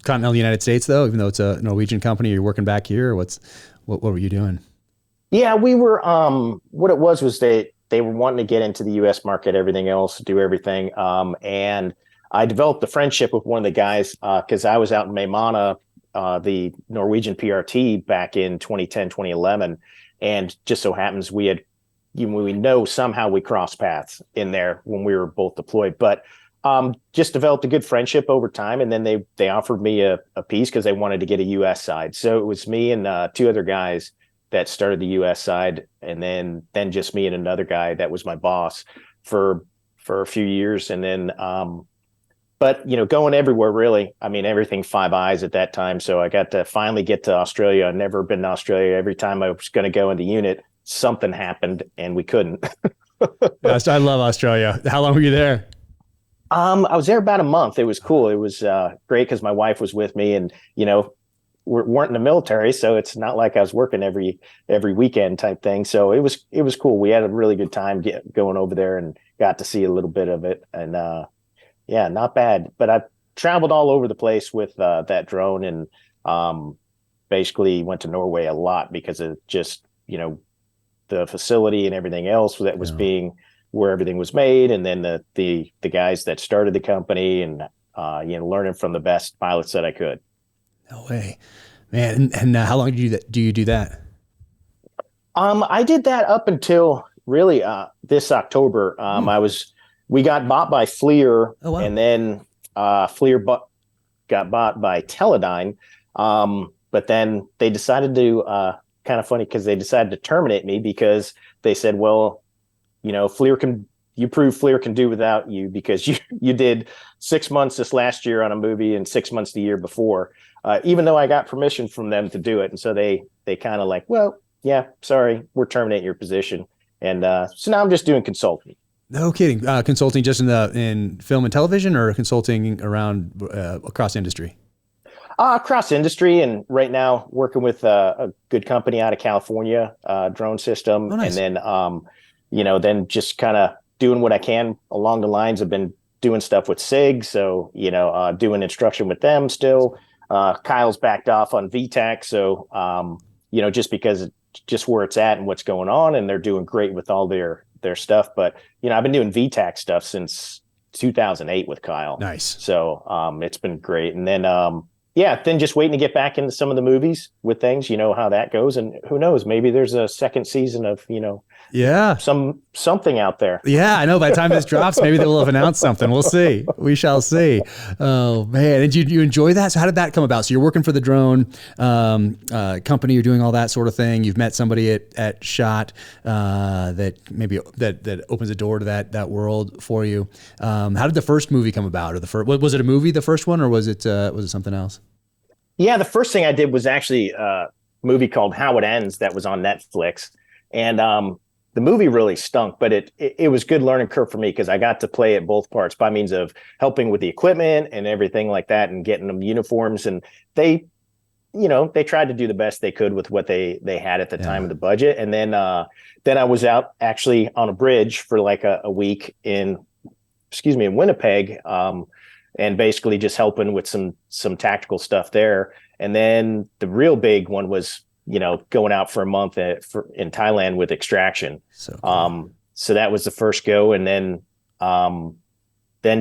[SPEAKER 1] continental United States though, even though it's a Norwegian company? You're working back here, or what were you doing?
[SPEAKER 2] Yeah, we were, what it was they were wanting to get into the U.S. market, everything else, do everything. And I developed a friendship with one of the guys because I was out in Maimana, the Norwegian PRT, back in 2010, 2011. And just so happens we know somehow we crossed paths in there when we were both deployed. But just developed a good friendship over time. And then they offered me a piece because they wanted to get a U.S. side. So it was me and two other guys that started the U.S. side, and then just me and another guy that was my boss for a few years. And then, but going everywhere, really. I mean, everything Five Eyes at that time. So I got to finally get to Australia. I'd never been to Australia. Every time I was going to go in the unit, something happened and we couldn't.
[SPEAKER 1] Yes, I love Australia. How long were you there?
[SPEAKER 2] I was there about a month. It was cool. It was great because my wife was with me, and weren't in the military, so it's not like I was working every weekend type thing. So it was cool. We had a really good time going over there and got to see a little bit of it. And not bad. But I traveled all over the place with that drone, and basically went to Norway a lot because of just the facility and everything else that was being where everything was made, and then the guys that started the company, and learning from the best pilots that I could.
[SPEAKER 1] No way, man. And how long do you do that?
[SPEAKER 2] I did that up until really this October. We got bought by FLIR, and then FLIR got bought by Teledyne. But then they decided to kind of funny because they decided to terminate me because they said, well, you prove FLIR can do without you because you did 6 months this last year on a movie and 6 months the year before. Even though I got permission from them to do it. And so they kind of like, well, yeah, sorry, we're terminating your position. And so now I'm just doing consulting.
[SPEAKER 1] No kidding. Consulting just in film and television, or consulting around across industry?
[SPEAKER 2] Across industry, and right now working with a good company out of California, drone system. Oh, nice. And then, then just kind of doing what I can along the lines. I've been doing stuff with SIG. So, doing instruction with them still. Kyle's backed off on VTAC. So, just because just where it's at and what's going on, and they're doing great with all their stuff. But, I've been doing VTAC stuff since 2008 with Kyle.
[SPEAKER 1] Nice.
[SPEAKER 2] So, it's been great. And then, then just waiting to get back into some of the movies with things, how that goes. And who knows, maybe there's a second season of,
[SPEAKER 1] Yeah.
[SPEAKER 2] Something out there.
[SPEAKER 1] Yeah, I know. By the time this drops, maybe they will have announced something. We'll see. We shall see. Oh man! And you enjoy that? So how did that come about? So you're working for the drone company. You're doing all that sort of thing. You've met somebody at SHOT that maybe that opens a door to that world for you. How did the first movie come about? Or was it a movie? The first one, or was it something else?
[SPEAKER 2] Yeah, the first thing I did was actually a movie called How It Ends that was on Netflix, and the movie really stunk, but it was good learning curve for me because I got to play at both parts by means of helping with the equipment and everything like that and getting them uniforms. And they tried to do the best they could with what they had at the time of the budget. And then I was out actually on a bridge for like a week in Winnipeg, and basically just helping with some tactical stuff there. And then the real big one was going out for a month in Thailand with Extraction.
[SPEAKER 1] So cool.
[SPEAKER 2] So that was the first go. And then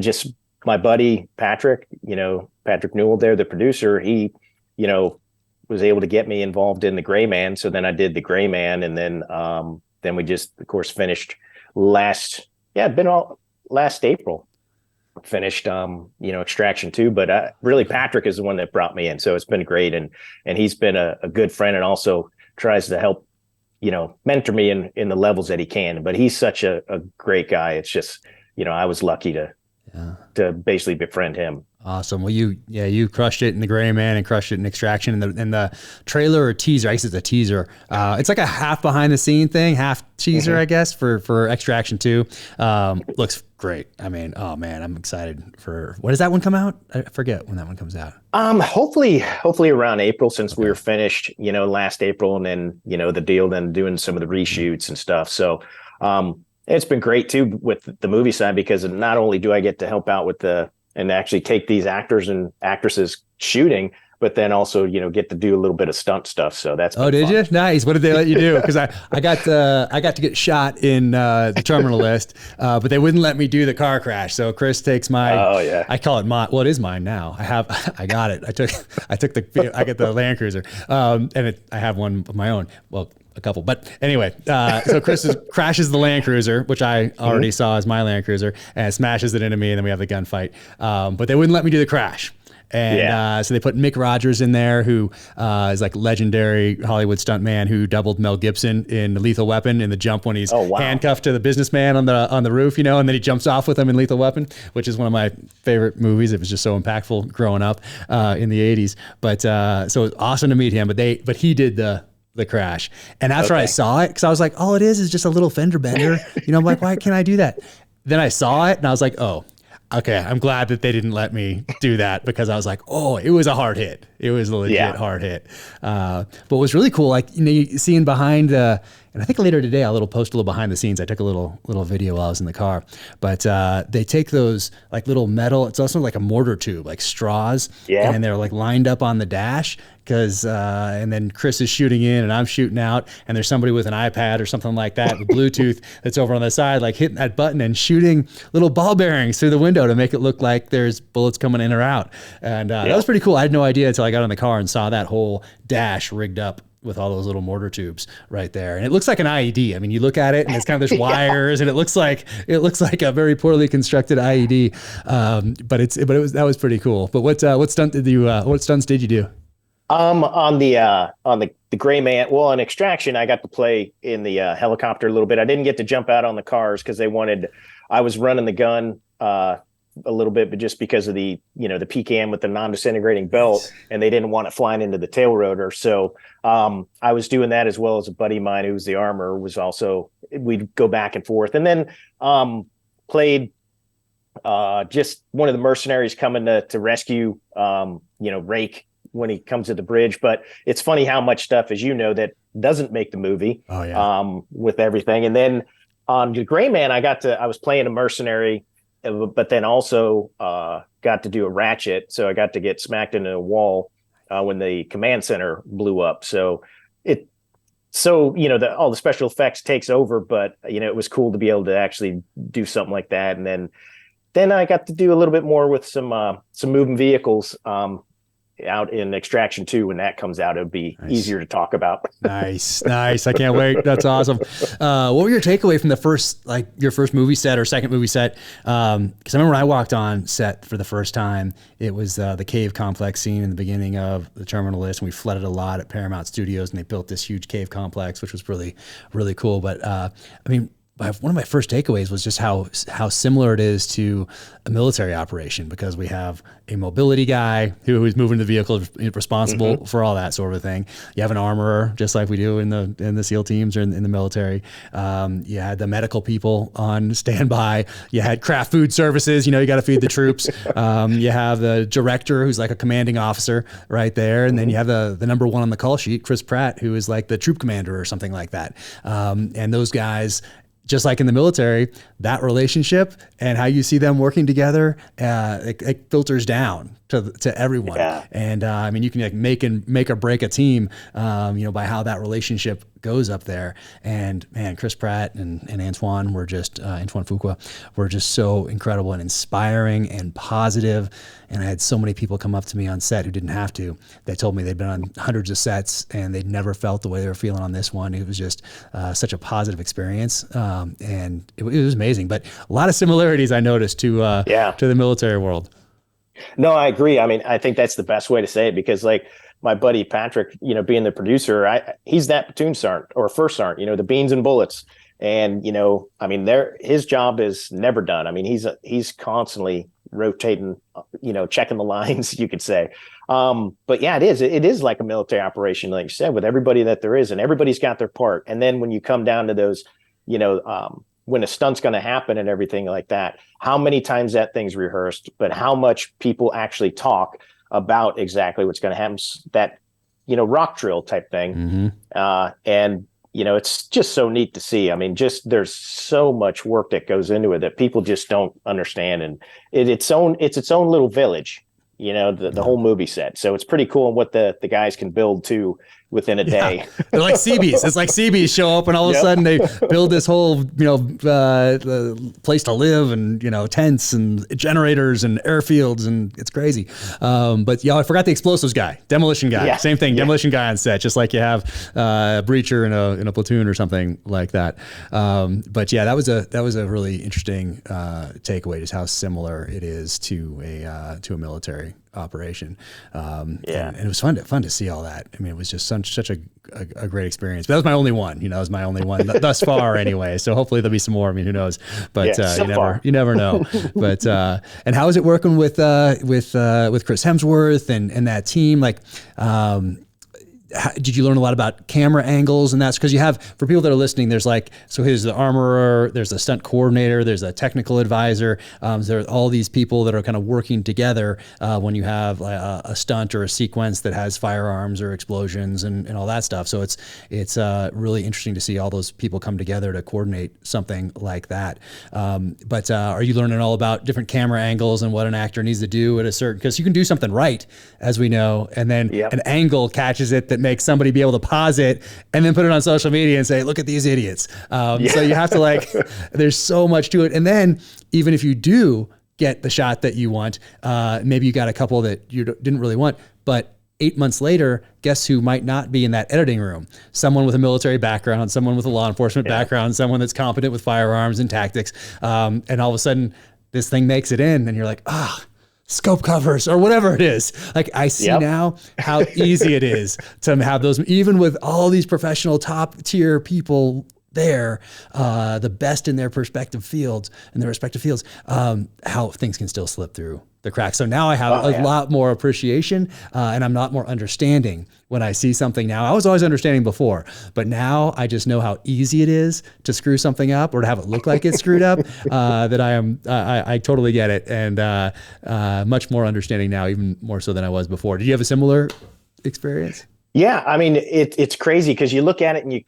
[SPEAKER 2] just my buddy, Patrick Newell there, the producer, he, was able to get me involved in the Gray Man. So then I did the Gray Man. And then we just, of course, finished last April. Finished Extraction 2, but really Patrick is the one that brought me in, so it's been great, and he's been a good friend and also tries to help mentor me in the levels that he can. But he's such a great guy. It's just I was lucky to basically befriend him.
[SPEAKER 1] Awesome. Well, you crushed it in the Gray Man and crushed it in Extraction. And the trailer or teaser, I guess it's a teaser. It's like a half behind the scene thing, half teaser, I guess, for Extraction 2. Looks great. I mean, oh man, I'm excited for, when does that one come out? I forget when that one comes out.
[SPEAKER 2] Hopefully around April, since we were finished, last April, and then, the deal, then doing some of the reshoots and stuff. So, it's been great too with the movie side, because not only do I get to help out with and actually take these actors and actresses shooting, but then also, get to do a little bit of stunt stuff. So that's
[SPEAKER 1] did
[SPEAKER 2] fun.
[SPEAKER 1] you? Nice. What did they let you do? Because I got to get shot in the terminal list, but they wouldn't let me do the car crash. So Chris takes my, I call it mine. Well, it is mine now. I got it. I got the Land Cruiser, and I have one of my own. Well, a couple, but anyway, so Chris crashes the Land Cruiser, which I already saw as my Land Cruiser, and smashes it into me, and then we have the gunfight. But they wouldn't let me do the crash. And so they put Mick Rogers in there, who is like legendary Hollywood stuntman who doubled Mel Gibson in Lethal Weapon in the jump when he's handcuffed to the businessman on the roof, and then he jumps off with him in Lethal Weapon, which is one of my favorite movies. It was just so impactful growing up in the 80s. But so it was awesome to meet him. But he did the crash, and after I saw it, because I was like, all it is just a little fender bender. I'm like, why can't I do that? Then I saw it and I was like, oh, okay, I'm glad that they didn't let me do that, because I was like, oh, it was a hard hit. It was a legit hard hit. But what's really cool, like, seeing behind, and I think later today I'll post a little behind the scenes. I took a little video while I was in the car, but they take those like little metal, it's also like a mortar tube, like straws, and they're like lined up on the dash, because and then Chris is shooting in and I'm shooting out, and there's somebody with an iPad or something like that with Bluetooth that's over on the side, like hitting that button and shooting little ball bearings through the window to make it look like there's bullets coming in or out. And that was pretty cool. I had no idea until I got in the car and saw that whole dash rigged up with all those little mortar tubes right there. And it looks like an IED. I mean, you look at it and it's kind of, there's wires, and it looks like a very poorly constructed IED. But that was pretty cool. But what stunts did you do?
[SPEAKER 2] On the Gray Man, well, in Extraction, I got to play in the helicopter a little bit. I didn't get to jump out on the cars because I was running the gun a little bit, but just because of the PCAM with the non-disintegrating belt, and they didn't want it flying into the tail rotor. So I was doing that, as well as a buddy of mine who was the armor was also, we'd go back and forth, and then played just one of the mercenaries coming to rescue Rake when he comes to the bridge. But it's funny how much stuff, as that doesn't make the movie. With everything. And then on the Gray Man, I was playing a mercenary, but then also got to do a ratchet. So I got to get smacked into a wall when the command center blew up. So all the special effects takes over, but it was cool to be able to actually do something like that. And then I got to do a little bit more with some moving vehicles out in Extraction 2 when that comes out. It'll be easier to talk about.
[SPEAKER 1] Nice. I can't wait. That's awesome. What were your takeaway from the first, like your first movie set or second movie set? Because I remember when I walked on set for the first time, it was the cave complex scene in the beginning of The Terminal List, and we flooded a lot at Paramount Studios, and they built this huge cave complex, which was really, really cool. But I mean, one of my first takeaways was just how similar it is to a military operation, because we have a mobility guy who's moving the vehicle, responsible for all that sort of thing. You have an armorer, just like we do in the SEAL teams or in the military. You had the medical people on standby. You had craft food services. You got to feed the troops. You have the director, who's like a commanding officer right there, and then you have the number one on the call sheet, Chris Pratt, who is like the troop commander or something like that. And those guys, just like in the military, that relationship and how you see them working together, it filters down to everyone. Yeah. And I mean, you can like make or break a team, by how that relationship goes up there. And man, Chris Pratt and Antoine Fuqua were just so incredible and inspiring and positive. And I had so many people come up to me on set who didn't have to. They told me they'd been on hundreds of sets and they'd never felt the way they were feeling on this one. It was just such a positive experience, and it was amazing. But a lot of similarities I noticed to the military world.
[SPEAKER 2] No, I agree. I mean, I think that's the best way to say it, because like my buddy Patrick, being the producer, he's that platoon sergeant or first sergeant, the beans and bullets. And, I mean, his job is never done. I mean, he's constantly rotating, checking the lines, you could say. But yeah, it is like a military operation, like you said, with everybody that there is, and everybody's got their part. And then when you come down to those, when a stunt's going to happen and everything like that, how many times that thing's rehearsed, but how much people actually talk about exactly what's going to happen, that, rock drill type thing. And, it's just so neat to see. I mean, there's so much work that goes into it that people just don't understand. And it's its own little village, the whole movie set. So it's pretty cool what the guys can build too within a day.
[SPEAKER 1] They're like Seabees. It's like Seabees show up and all of a sudden they build this whole, place to live and, tents and generators and airfields, and it's crazy. But I forgot the explosives guy, demolition guy, same thing, demolition guy on set, just like you have a breacher in a platoon or something like that. But yeah, that was a really interesting takeaway, just how similar it is to a military operation. And it was fun to see all that. I mean, it was just such a great experience. But that was my only one. That was my only one thus far anyway. So hopefully there'll be some more. I mean, who knows? But you never know. But and how is it working with Chris Hemsworth and that team? Like, did you learn a lot about camera angles? And that's because you have, for people that are listening, there's here's the armorer, there's the stunt coordinator, there's a technical advisor. There are all these people that are kind of working together when you have a stunt or a sequence that has firearms or explosions and all that stuff. So it's really interesting to see all those people come together to coordinate something like that. But are you learning all about different camera angles and what an actor needs to do at a certain, because you can do something right, as we know, and then an angle catches it that makes somebody be able to pause it and then put it on social media and say, look at these idiots. So you have to there's so much to it. And then even if you do get the shot that you want, maybe you got a couple that you didn't really want, but 8 months later, guess who might not be in that editing room? Someone with a military background, someone with a law enforcement background, someone that's competent with firearms and tactics. And all of a sudden this thing makes it in and you're like, scope covers or whatever it is. Like I see now how easy it is to have those, even with all these professional top tier people there, the best in their respective fields, how things can still slip through the cracks. So now I have a lot more appreciation and I'm not more understanding when I see something now. I was always understanding before, but now I just know how easy it is to screw something up or to have it look like it's screwed up, that I totally get it. And much more understanding now, even more so than I was before. Did you have a similar experience?
[SPEAKER 2] Yeah, I mean, it's crazy because you look at it and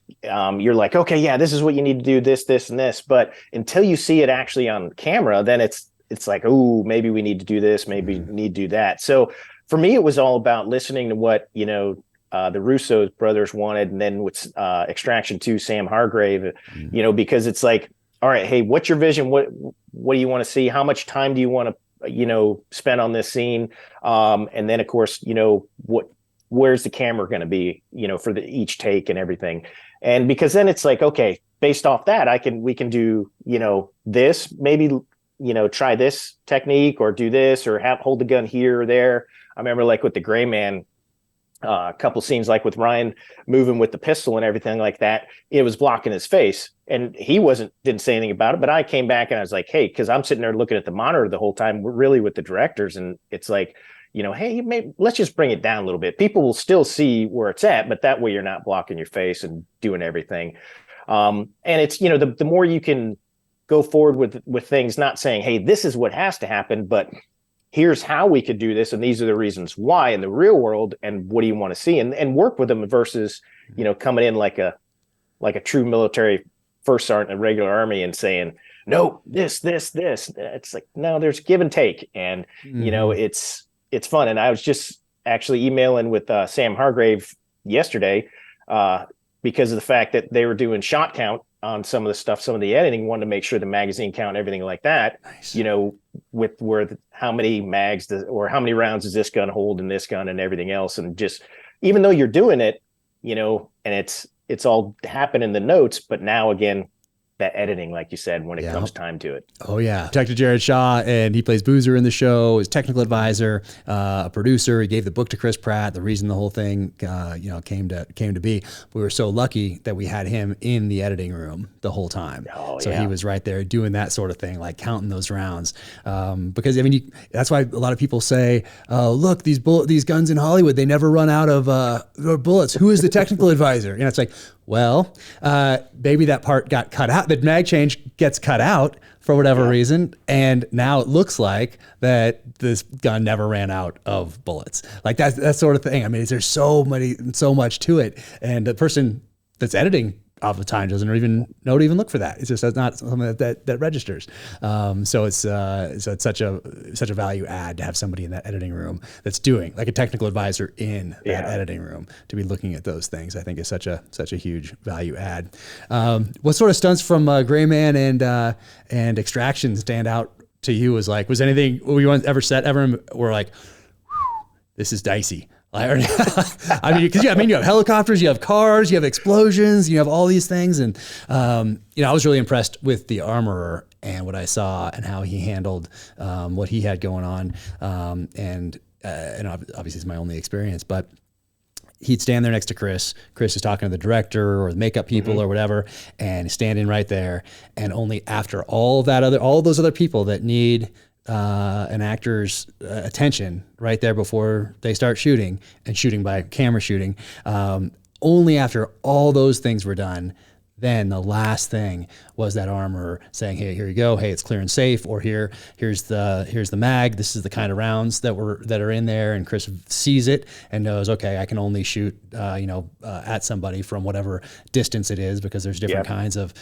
[SPEAKER 2] you're like, okay, yeah, this is what you need to do, this, and this. But until you see it actually on camera, then it's like, oh, maybe we need to do this, maybe we need to do that. So for me, it was all about listening to what, the Russo brothers wanted. And then with Extraction 2, Sam Hargrave, because it's like, all right, hey, what's your vision? What do you want to see? How much time do you want to spent on this scene. And then of course, where's the camera going to be, for each take and everything. And because then it's like, okay, based off that, we can do, this, maybe, try this technique or do this or hold the gun here or there. I remember like with the Gray Man, a couple scenes like with Ryan moving with the pistol and everything like that, it was blocking his face and he didn't say anything about it. But I came back and I was like, hey, because I'm sitting there looking at the monitor the whole time, we're really with the directors. And it's like, hey, let's just bring it down a little bit. People will still see where it's at, but that way you're not blocking your face and doing everything. And it's, the more you can go forward with things, not saying, hey, this is what has to happen, but here's how we could do this. And these are the reasons why in the real world. And what do you want to see? And work with them versus, coming in like a true military first sergeant in a regular army and saying, no, this. It's like, no, there's give and take. And, it's fun. And I was just actually emailing with Sam Hargrave yesterday because of the fact that they were doing shot count on some of the stuff, some of the editing, wanted to make sure the magazine count, everything like that, nice. With how many mags or how many rounds does this gun hold in this gun and everything else. And just, even though you're doing it, and it's all happened in the notes, but now again, that editing, like you said, when it comes time to it.
[SPEAKER 1] Oh yeah. Detective Jared Shaw, and he plays Boozer in the show, is technical advisor, a producer. He gave the book to Chris Pratt. The reason the whole thing, came to be, we were so lucky that we had him in the editing room the whole time. So he was right there doing that sort of thing, like counting those rounds. Because that's why a lot of people say, look, these guns in Hollywood, they never run out of bullets. Who is the technical advisor? It's like, well, maybe that part got cut out. The mag change gets cut out for whatever reason. And now it looks like that this gun never ran out of bullets. Like that sort of thing. There's so much to it. And the person that's editing all the time doesn't even look for that. It's just not something that registers. So it's such a value add to have somebody in that editing room that's doing, like a technical advisor in that editing room, to be looking at those things. I think is such a huge value add. What sort of stunts from Gray Man and Extraction stand out to you? Was anything you ever set ever were like, this is dicey? Because you have helicopters, you have cars, you have explosions, you have all these things, and I was really impressed with the armorer and what I saw and how he handled what he had going on, and obviously it's my only experience, but he'd stand there next to Chris. Chris is talking to the director or the makeup people or whatever, and standing right there, and only after all those other people that need an actor's attention right there before they start shooting, and shooting by camera shooting, only after all those things were done, then the last thing was that armorer saying, hey, here you go. Hey, it's clear and safe. Or here's the mag. This is the kind of rounds that are in there. And Chris sees it and knows, okay, I can only shoot, at somebody from whatever distance it is, because there's different kinds of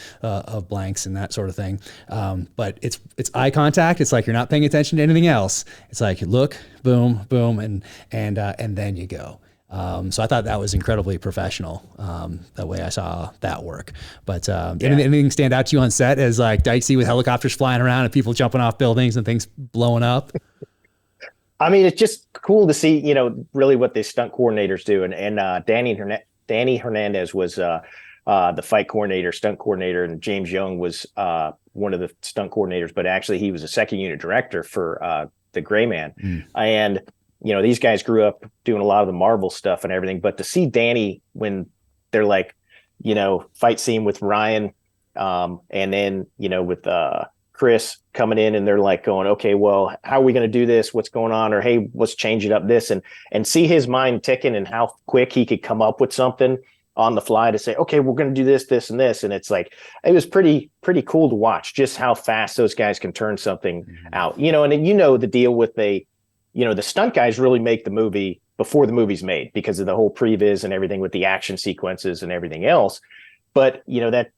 [SPEAKER 1] blanks and that sort of thing. But it's eye contact. It's like you're not paying attention to anything else. It's like, look, boom, boom, and then you go. So I thought that was incredibly professional, the way I saw that work. But anything stand out to you on set as like dicey, with helicopters flying around and people jumping off buildings and things blowing up?
[SPEAKER 2] It's just cool to see, really what the stunt coordinators do. And Danny Hernandez was the fight coordinator, stunt coordinator, and James Young was one of the stunt coordinators, but actually he was a second unit director for the Gray Man. And these guys grew up doing a lot of the Marvel stuff and everything, but to see Danny when they're like, fight scene with Ryan, and then, with Chris coming in, and they're like going, okay, well, how are we going to do this? What's going on? Or, hey, let's change it up this, and see his mind ticking and how quick he could come up with something on the fly to say, okay, we're going to do this, this, and this. And it's like, it was pretty cool to watch just how fast those guys can turn something out, and the deal with the stunt guys really make the movie before the movie's made, because of the whole previs and everything with the action sequences and everything else. But,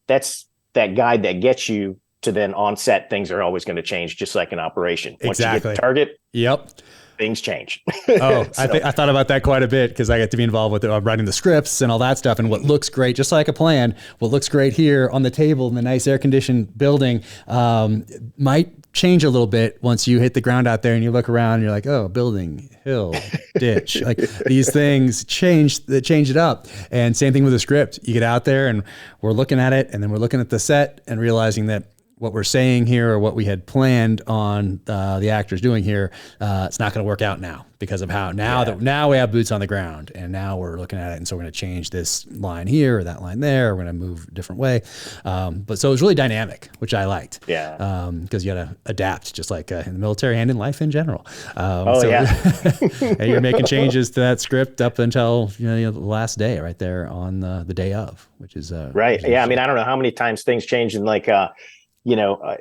[SPEAKER 2] that's that guide that gets you to then on set, things are always going to change, just like an operation. Once you get the target.
[SPEAKER 1] Yep.
[SPEAKER 2] things change.
[SPEAKER 1] Oh,
[SPEAKER 2] So,
[SPEAKER 1] I thought about that quite a bit because I get to be involved with writing the scripts and all that stuff. And what looks great, just like a plan, what looks great here on the table in the nice air conditioned building might change a little bit once you hit the ground out there and you look around and you're like, oh, building, hill, ditch, like these things change it up. And same thing with the script. You get out there and we're looking at it and then we're looking at the set and realizing that what we're saying here or what we had planned on the actors doing here, it's not going to work out now because of how now we have boots on the ground and now we're looking at it. And so we're going to change this line here or that line there. We're going to move a different way. But so it was really dynamic, which I liked.
[SPEAKER 2] Yeah.
[SPEAKER 1] Because you got to adapt just like in the military and in life in general. And you're making changes to that script up until the last day right there on the day of, which is
[SPEAKER 2] right. Yeah. I mean, I don't know how many times things change in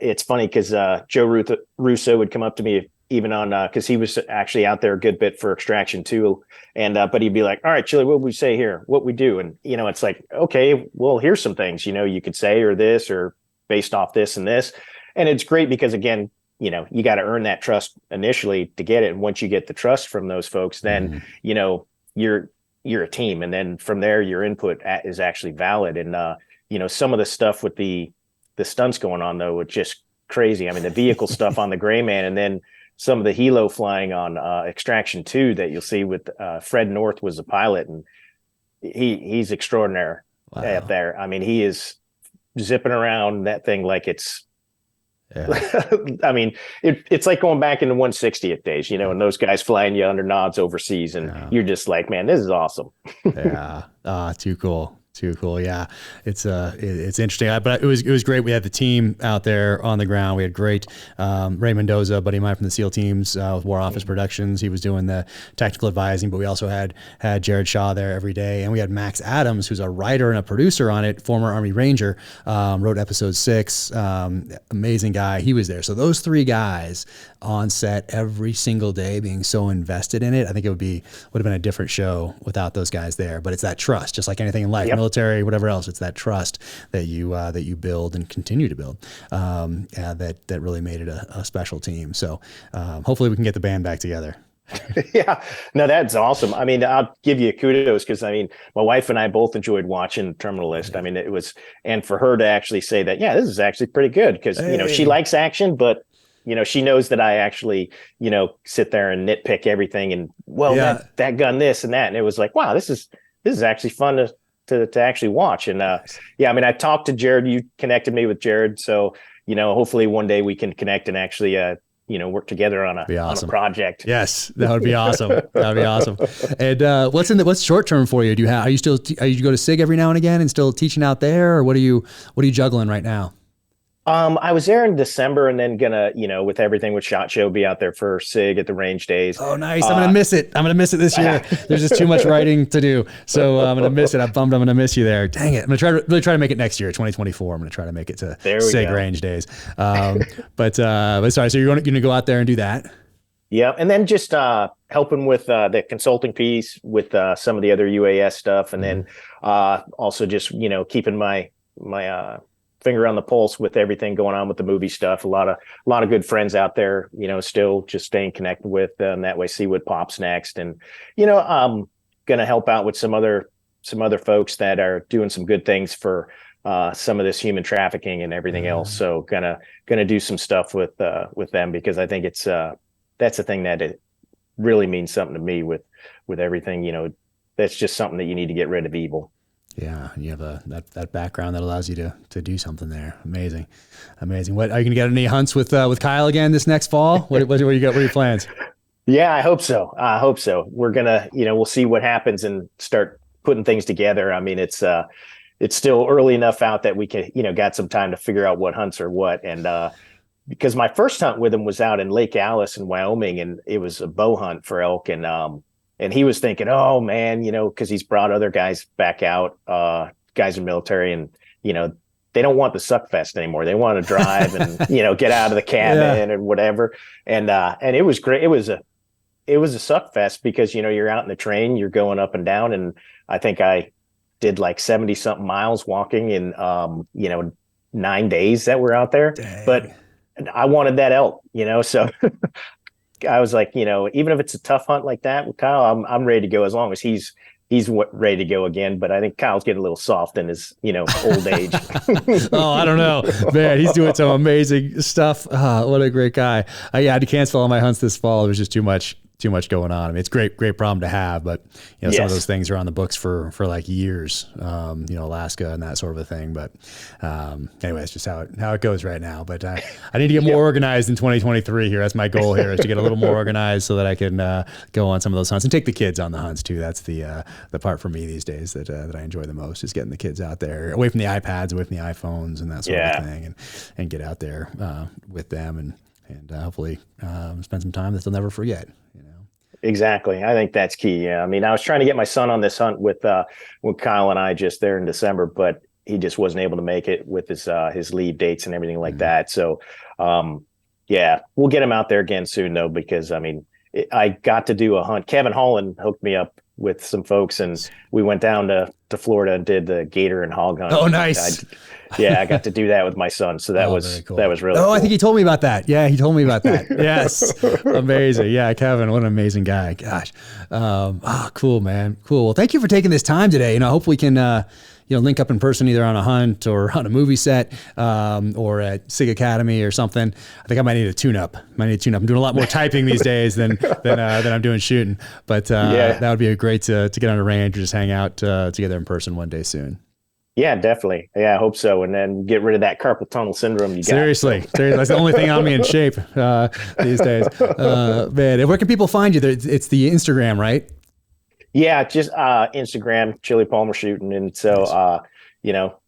[SPEAKER 2] it's funny because Joe Russo would come up to me even on because he was actually out there a good bit for Extraction 2, and but he'd be like, "All right, Chili, what we say here, what we do," and it's like, okay, well, here's some things you could say or this or based off this and this, and it's great because again, you got to earn that trust initially to get it, and once you get the trust from those folks, then you're a team, and then from there your input is actually valid, and some of the stuff with the stunts going on though, it's just crazy. I mean, the vehicle stuff on the Gray Man, and then some of the helo flying on Extraction 2 that you'll see with Fred North was the pilot, and he's extraordinary up there. I mean, he is zipping around that thing like it's. Yeah. I mean, it's like going back into 160th days, and those guys flying you under nods overseas, and you're just like, man, this is awesome.
[SPEAKER 1] Yeah, too cool. Too cool. Yeah. It's interesting. But it was great. We had the team out there on the ground. We had great Ray Mendoza, a buddy of mine from the SEAL teams with War Office Productions. He was doing the technical advising, but we also had Jared Shaw there every day. And we had Max Adams, who's a writer and a producer on it, former Army Ranger, wrote episode 6. Amazing guy. He was there. So those 3 guys on set every single day being so invested in it, I think it would have been a different show without those guys there. But it's that trust, just like anything in life. Yep. Military, whatever else, it's that trust that you build and continue to build that really made it a special team. So hopefully we can get the band back together.
[SPEAKER 2] Yeah, no, that's awesome. I mean, I'll give you kudos because I mean, my wife and I both enjoyed watching Terminal List. I mean, it was, and for her to actually say that, yeah, this is actually pretty good because she likes action, but she knows that I actually, sit there and nitpick everything and that gun, this and that, and it was like, wow, this is actually fun to actually watch. And I mean, I talked to Jared. You connected me with Jared, so hopefully one day we can connect and actually work together on a project.
[SPEAKER 1] Yes, that would be awesome. That'd be awesome. And what's short term for you? Are you go to SIG every now and again and still teaching out there, or what are you juggling right now?
[SPEAKER 2] I was there in December and then gonna, with everything with SHOT Show, be out there for SIG at the range days.
[SPEAKER 1] Oh, nice. I'm going to miss it. I'm going to miss it this year. There's just too much writing to do. So I'm going to miss it. I'm bummed. I'm going to miss you there. Dang it. I'm going to really try to make it next year, 2024. I'm going to try to make it to SIG range days. But sorry. So you're going to go out there and do that?
[SPEAKER 2] Yeah. And then just helping with the consulting piece with some of the other UAS stuff. And then also just, keeping my finger on the pulse with everything going on with the movie stuff. A lot of good friends out there, still just staying connected with them that way, see what pops next. And, I'm going to help out with some other folks that are doing some good things for some of this human trafficking and everything else. So gonna do some stuff with them because I think it's that's the thing that it really means something to me with everything, that's just something that you need to get rid of evil.
[SPEAKER 1] Yeah, and you have that background that allows you to do something there. Amazing. What are you going to get any hunts with Kyle again this next fall? What do you got? What are your plans?
[SPEAKER 2] Yeah, I hope so. We're gonna, we'll see what happens and start putting things together. I mean, it's still early enough out that we can, got some time to figure out what hunts are what. And because my first hunt with him was out in Lake Alice in Wyoming, and it was a bow hunt for elk, and he was thinking, oh man, because he's brought other guys back out, guys in military, and they don't want the suck fest anymore. They want to drive and get out of the cabin and whatever. And it was great. It was a suck fest because you're out in the train, you're going up and down, and I think I did like 70 something miles walking in 9 days that we're out there. Dang. But I wanted that elk, so. I was like, even if it's a tough hunt like that with Kyle, I'm ready to go as long as he's ready to go again. But I think Kyle's getting a little soft in his, old age.
[SPEAKER 1] Oh, I don't know, man. He's doing some amazing stuff. What a great guy. I had to cancel all my hunts this fall. It was just too much going on. I mean, it's great problem to have, but some of those things are on the books for like years, Alaska and that sort of a thing. But anyway, it's just how it goes right now. But I need to get more organized in 2023 here. That's my goal here, is to get a little more organized so that I can go on some of those hunts and take the kids on the hunts too. That's the part for me these days that I enjoy the most, is getting the kids out there, away from the iPads, away from the iPhones and that sort of thing, and get out there with them and hopefully spend some time that they'll never forget.
[SPEAKER 2] Exactly. I think that's key. Yeah. I mean, I was trying to get my son on this hunt with Kyle and I just there in December, but he just wasn't able to make it with his leave dates and everything like that. So, we'll get him out there again soon though, because I mean, I got to do a hunt. Kevin Holland hooked me up with some folks, and we went down to Florida and did the gator and hog hunt.
[SPEAKER 1] Oh, nice.
[SPEAKER 2] I got to do that with my son. So that was cool. That was really cool.
[SPEAKER 1] I think he told me about that. Yeah, he told me about that. Yes. Amazing. Yeah, Kevin, what an amazing guy. Gosh. Cool, man. Cool. Well, thank you for taking this time today. Hopefully we can link up in person, either on a hunt or on a movie set, or at SIG Academy or something. I think I might need a tune-up. I'm doing a lot more typing these days than I'm doing shooting. But that would be great to get on a range or just hang out together in person one day soon.
[SPEAKER 2] Yeah, definitely. Yeah, I hope so. And then get rid of that carpal tunnel syndrome you got.
[SPEAKER 1] Seriously. That's the only thing on me in shape these days. Man, where can people find you? It's the Instagram, right?
[SPEAKER 2] Yeah, just Instagram, Chili Palmer shooting. And so,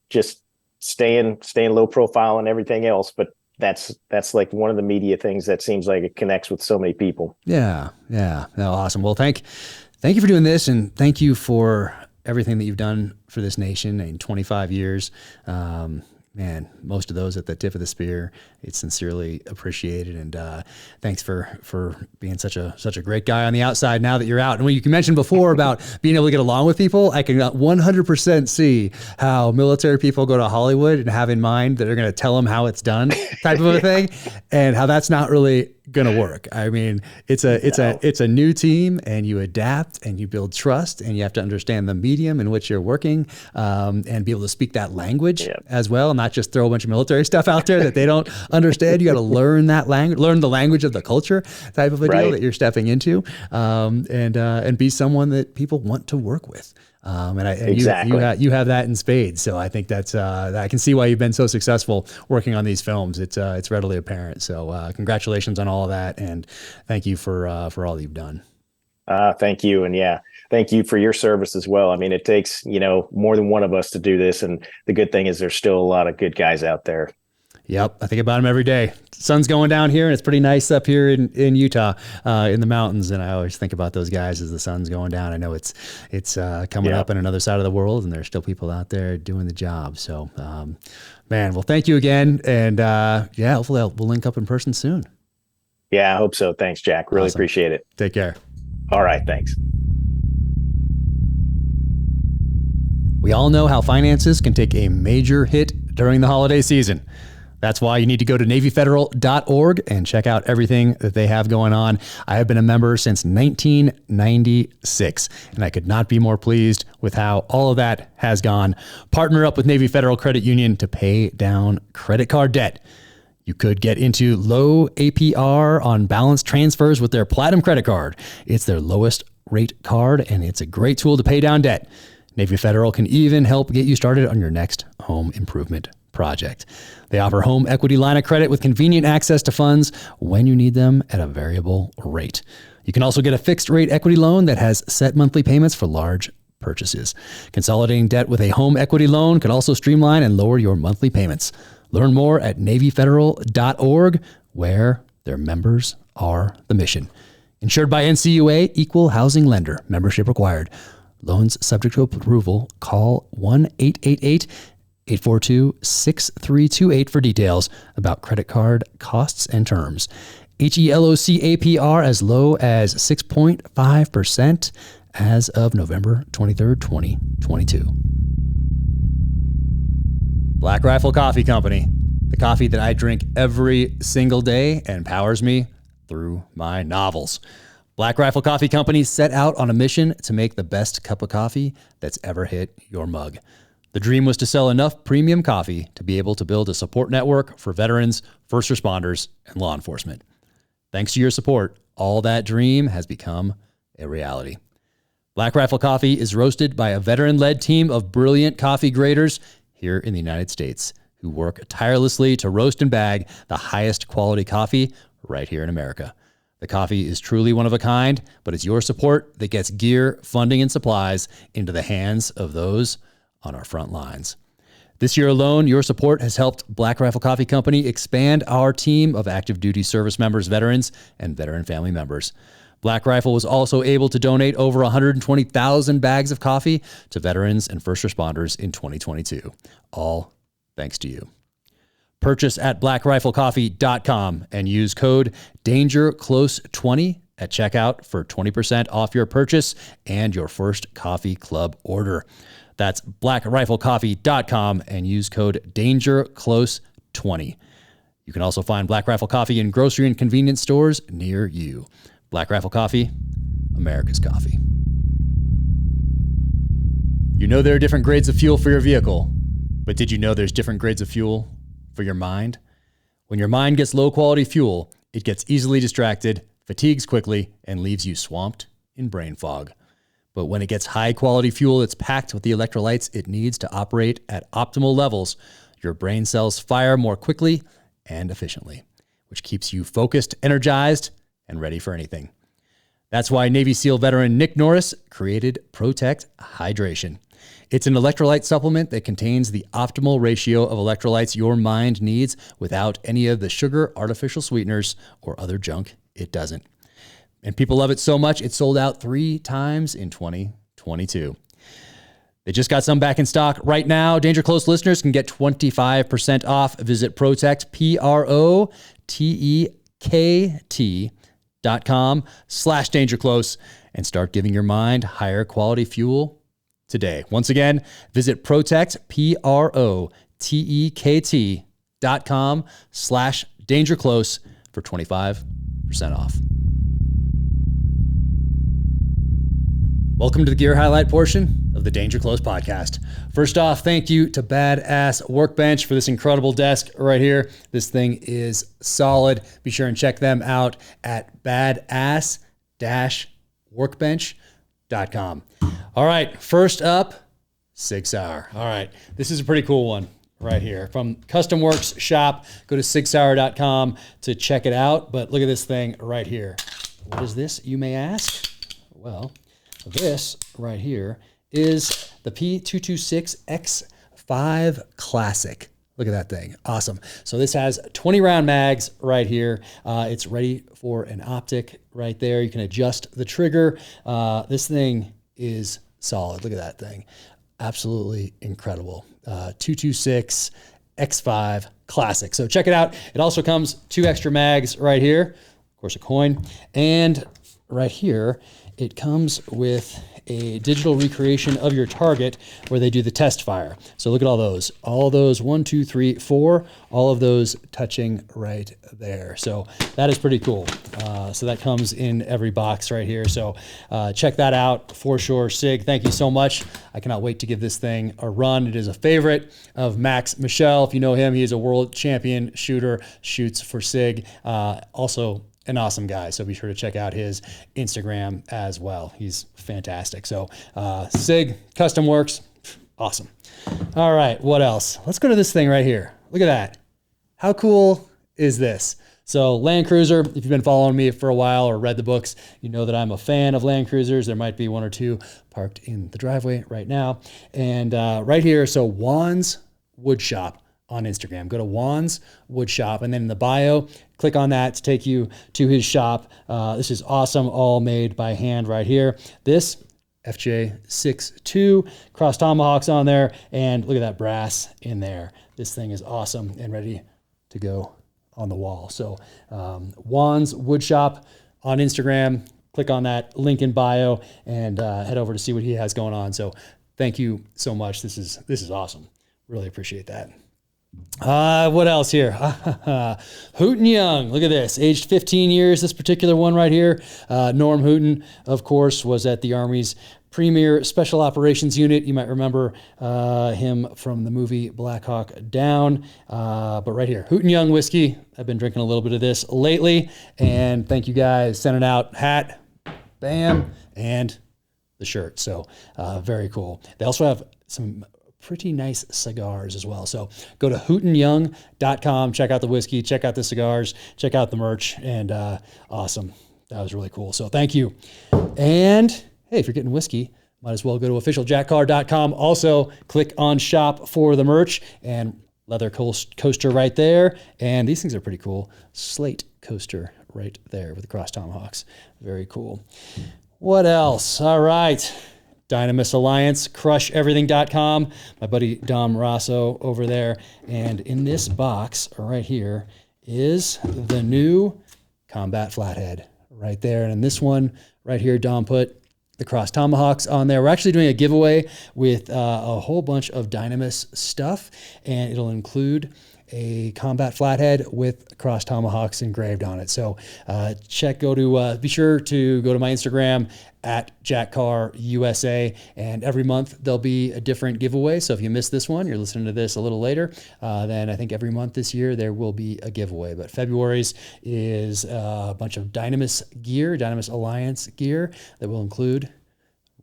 [SPEAKER 2] just staying low profile and everything else. But that's like one of the media things that seems like it connects with so many people.
[SPEAKER 1] Yeah. No, awesome. Well, thank you for doing this, and thank you for everything that you've done for this nation in 25 years. Man, most of those at the tip of the spear, it's sincerely appreciated. And thanks for being such a great guy on the outside now that you're out. And when you mentioned before about being able to get along with people, I can 100% see how military people go to Hollywood and have in mind that they're going to tell them how it's done type of a thing, and how that's not really going to work. I mean, it's a new team, and you adapt and you build trust, and you have to understand the medium in which you're working, and be able to speak that language as well, and not just throw a bunch of military stuff out there that they don't understand. You got to learn that language, learn the language of the culture type of a deal that you're stepping into, and be someone that people want to work with. And you have that in spades. So I think that's I can see why you've been so successful working on these films. It's readily apparent. So congratulations on all of that, and thank you for all you've done.
[SPEAKER 2] Thank you, and thank you for your service as well. I mean, it takes more than one of us to do this, and the good thing is there's still a lot of good guys out there.
[SPEAKER 1] Yep, I think about them every day. Sun's going down here, and it's pretty nice up here in Utah, in the mountains. And I always think about those guys as the sun's going down. I know it's coming up on another side of the world, and there's still people out there doing the job. So, man, well, thank you again, and hopefully we'll link up in person soon.
[SPEAKER 2] Yeah, I hope so. Thanks, Jack. Really appreciate it.
[SPEAKER 1] Take care.
[SPEAKER 2] All right, thanks.
[SPEAKER 1] We all know how finances can take a major hit during the holiday season. That's why you need to go to NavyFederal.org and check out everything that they have going on. I have been a member since 1996, and I could not be more pleased with how all of that has gone. Partner up with Navy Federal Credit Union to pay down credit card debt. You could get into low APR on balance transfers with their Platinum credit card. It's their lowest rate card, and it's a great tool to pay down debt. Navy Federal can even help get you started on your next home improvement project. They offer home equity line of credit with convenient access to funds when you need them at a variable rate. You can also get a fixed rate equity loan that has set monthly payments for large purchases. Consolidating debt with a home equity loan could also streamline and lower your monthly payments. Learn more at NavyFederal.org, where their members are the mission. Insured by NCUA, Equal Housing Lender. Membership required. Loans subject to approval. Call 1-888-842-6328 for details about credit card costs and terms. HELOC APR as low as 6.5% as of November 23rd, 2022. Black Rifle Coffee Company, the coffee that I drink every single day and powers me through my novels. Black Rifle Coffee Company set out on a mission to make the best cup of coffee that's ever hit your mug. The dream was to sell enough premium coffee to be able to build a support network for veterans, first responders, and law enforcement. Thanks to your support, all that dream has become a reality. Black Rifle Coffee is roasted by a veteran-led team of brilliant coffee graders here in the United States who work tirelessly to roast and bag the highest quality coffee right here in America. The coffee is truly one of a kind, but it's your support that gets gear, funding, and supplies into the hands of those on our front lines. This year alone, your support has helped Black Rifle Coffee Company expand our team of active duty service members, veterans, and veteran family members. Black Rifle was also able to donate over 120,000 bags of coffee to veterans and first responders in 2022. All thanks to you. Purchase at blackriflecoffee.com and use code DangerClose20 at checkout for 20% off your purchase and your first coffee club order. That's blackriflecoffee.com and use code DangerClose20. You can also find Black Rifle Coffee in grocery and convenience stores near you. Black Rifle Coffee, America's coffee. You know there are different grades of fuel for your vehicle, but did you know there's different grades of fuel for your mind? When your mind gets low quality fuel, it gets easily distracted, fatigues quickly, and leaves you swamped in brain fog. But when it gets high quality fuel that's packed with the electrolytes it needs to operate at optimal levels, your brain cells fire more quickly and efficiently, which keeps you focused, energized, and ready for anything. That's why Navy SEAL veteran Nick Norris created Protect Hydration. It's an electrolyte supplement that contains the optimal ratio of electrolytes your mind needs without any of the sugar, artificial sweeteners, or other junk it doesn't. And people love it so much, it sold out 3 times in 2022. They just got some back in stock right now. Danger Close listeners can get 25% off. Visit Protect, PROTEKT.com/DangerClose and start giving your mind higher quality fuel today. Once again, visit Protect, PROTEKT.com/DangerClose for 25% off. Welcome to the gear highlight portion of the Danger Close podcast. First off, thank you to Badass Workbench for this incredible desk right here. This thing is solid. Be sure and check them out at badass-workbench.com. All right, first up, Sig Sauer. All right, this is a pretty cool one right here. From Custom Works Shop, go to sigsauer.com to check it out. But look at this thing right here. What is this, you may ask? Well, this right here is the P226X5 Classic. Look at that thing. Awesome. So this has 20 round mags right here. It's ready for an optic right there. You can adjust the trigger. This thing is solid. Look at that thing. Absolutely incredible. 226 X5 Classic. So check it out. It also comes 2 extra mags right here. Of course, a coin. And right here, it comes with a digital recreation of your target where they do the test fire. So look at all those 1, 2, 3, 4, all of those touching right there. So that is pretty cool. So that comes in every box right here. So check that out for sure. Sig, thank you so much. I cannot wait to give this thing a run. It is a favorite of Max Michel. If you know him, he is a world champion shooter, shoots for Sig. Also an awesome guy. So be sure to check out his Instagram as well. He's fantastic. So Sig, Custom Works, awesome. All right, what else? Let's go to this thing right here. Look at that. How cool is this? So Land Cruiser, if you've been following me for a while or read the books, you know that I'm a fan of Land Cruisers. There might be 1 or 2 parked in the driveway right now. And right here, so Juan's Wood Shop on Instagram. Go to Juan's Wood Shop, and then in the bio, click on that to take you to his shop. This is awesome, all made by hand right here. This FJ62 cross tomahawks on there, and look at that brass in there. This thing is awesome and ready to go on the wall. So Juan's Wood Shop on Instagram. Click on that link in bio and head over to see what he has going on. So thank you so much. This is awesome. Really appreciate that. What else here? Hooten Young. Look at this. Aged 15 years, this particular one right here. Norm Hooten, of course, was at the Army's premier Special Operations Unit. You might remember him from the movie Black Hawk Down. But right here, Hooten Young whiskey. I've been drinking a little bit of this lately. And thank you guys. Sending out hat, bam, and the shirt. So very cool. They also have some pretty nice cigars as well. So go to hootenyoung.com, check out the whiskey, check out the cigars, check out the merch, and awesome. That was really cool. So thank you. And hey, if you're getting whiskey, might as well go to officialjackcarr.com. Also, click on shop for the merch and leather coaster right there. And these things are pretty cool. Slate coaster right there with the cross tomahawks. Very cool. What else? All right. Dynamis Alliance, crusheverything.com. My buddy Dom Rosso over there. And in this box right here is the new combat flathead right there. And in this one right here, Dom put the cross tomahawks on there. We're actually doing a giveaway with a whole bunch of Dynamis stuff, and it'll include a combat flathead with cross tomahawks engraved on it. So be sure to go to my Instagram at Jack Carr USA, and every month there'll be a different giveaway. So if you missed this one, you're listening to this a little later, then I think every month this year there will be a giveaway. But February's is a bunch of Dynamis gear, Dynamis Alliance gear that will include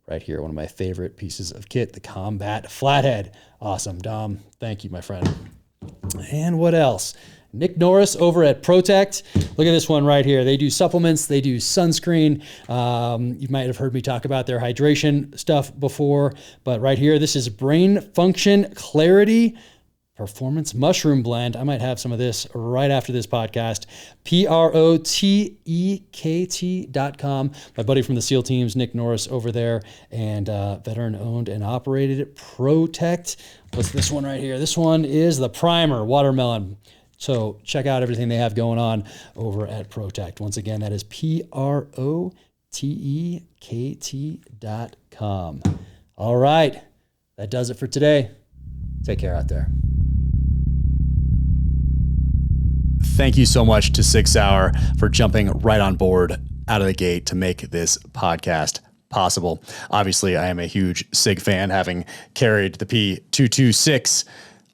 [SPEAKER 1] right here, one of my favorite pieces of kit, the combat flathead. Awesome, Dom. Thank you, my friend. And what else? Nick Norris over at Protect. Look at this one right here. They do supplements. They do sunscreen. You might have heard me talk about their hydration stuff before, but right here, this is Brain Function Clarity Performance Mushroom Blend. I might have some of this right after this podcast. protekt.com. My buddy from the SEAL teams, Nick Norris over there, and veteran owned and operated. Protect. What's this one right here? This one is the Primer Watermelon. So check out everything they have going on over at Protect. Once again, that is protekt.com. All right. That does it for today. Take care out there. Thank you so much to Sig Sauer for jumping right on board out of the gate to make this podcast possible. Obviously, I am a huge Sig fan, having carried the P226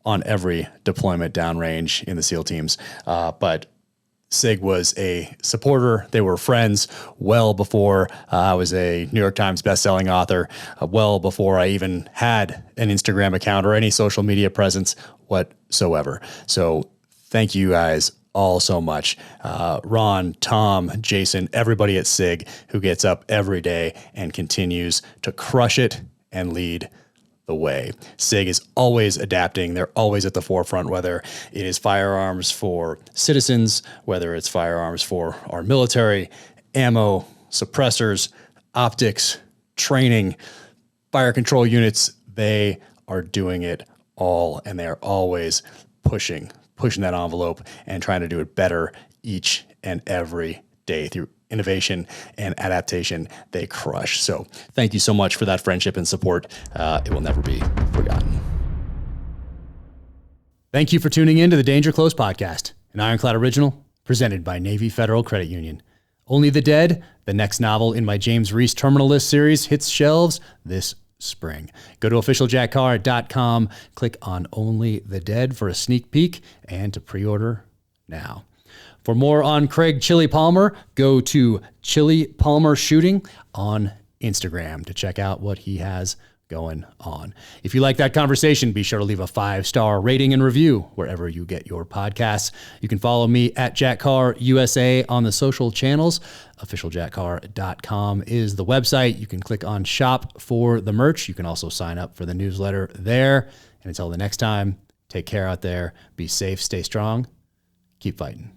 [SPEAKER 1] on every deployment downrange in the SEAL teams. But Sig was a supporter. They were friends well before I was a New York Times bestselling author, well before I even had an Instagram account or any social media presence whatsoever. So thank you guys all so much. Ron, Tom, Jason, everybody at SIG who gets up every day and continues to crush it and lead the way. SIG is always adapting. They're always at the forefront, whether it is firearms for citizens, whether it's firearms for our military, ammo, suppressors, optics, training, fire control units. They are doing it all, and they are always pushing that envelope and trying to do it better each and every day through innovation and adaptation. They crush. So thank you so much for that friendship and support. It will never be forgotten. Thank you for tuning in to the Danger Close podcast, an Ironclad original presented by Navy Federal Credit Union. Only the Dead, the next novel in my James Reese Terminal List series, hits shelves this spring. Go to officialjackcarr.com, click on Only the Dead for a sneak peek and to pre-order now. For more on Craig Chili Palmer, go to Chili Palmer Shooting on Instagram to check out what he has going on. If you like that conversation, be sure to leave a 5-star rating and review wherever you get your podcasts. You can follow me at Jack Carr USA on the social channels. Officialjackcarr.com is the website. You can click on shop for the merch. You can also sign up for the newsletter there. And until the next time, take care out there. Be safe, stay strong, keep fighting.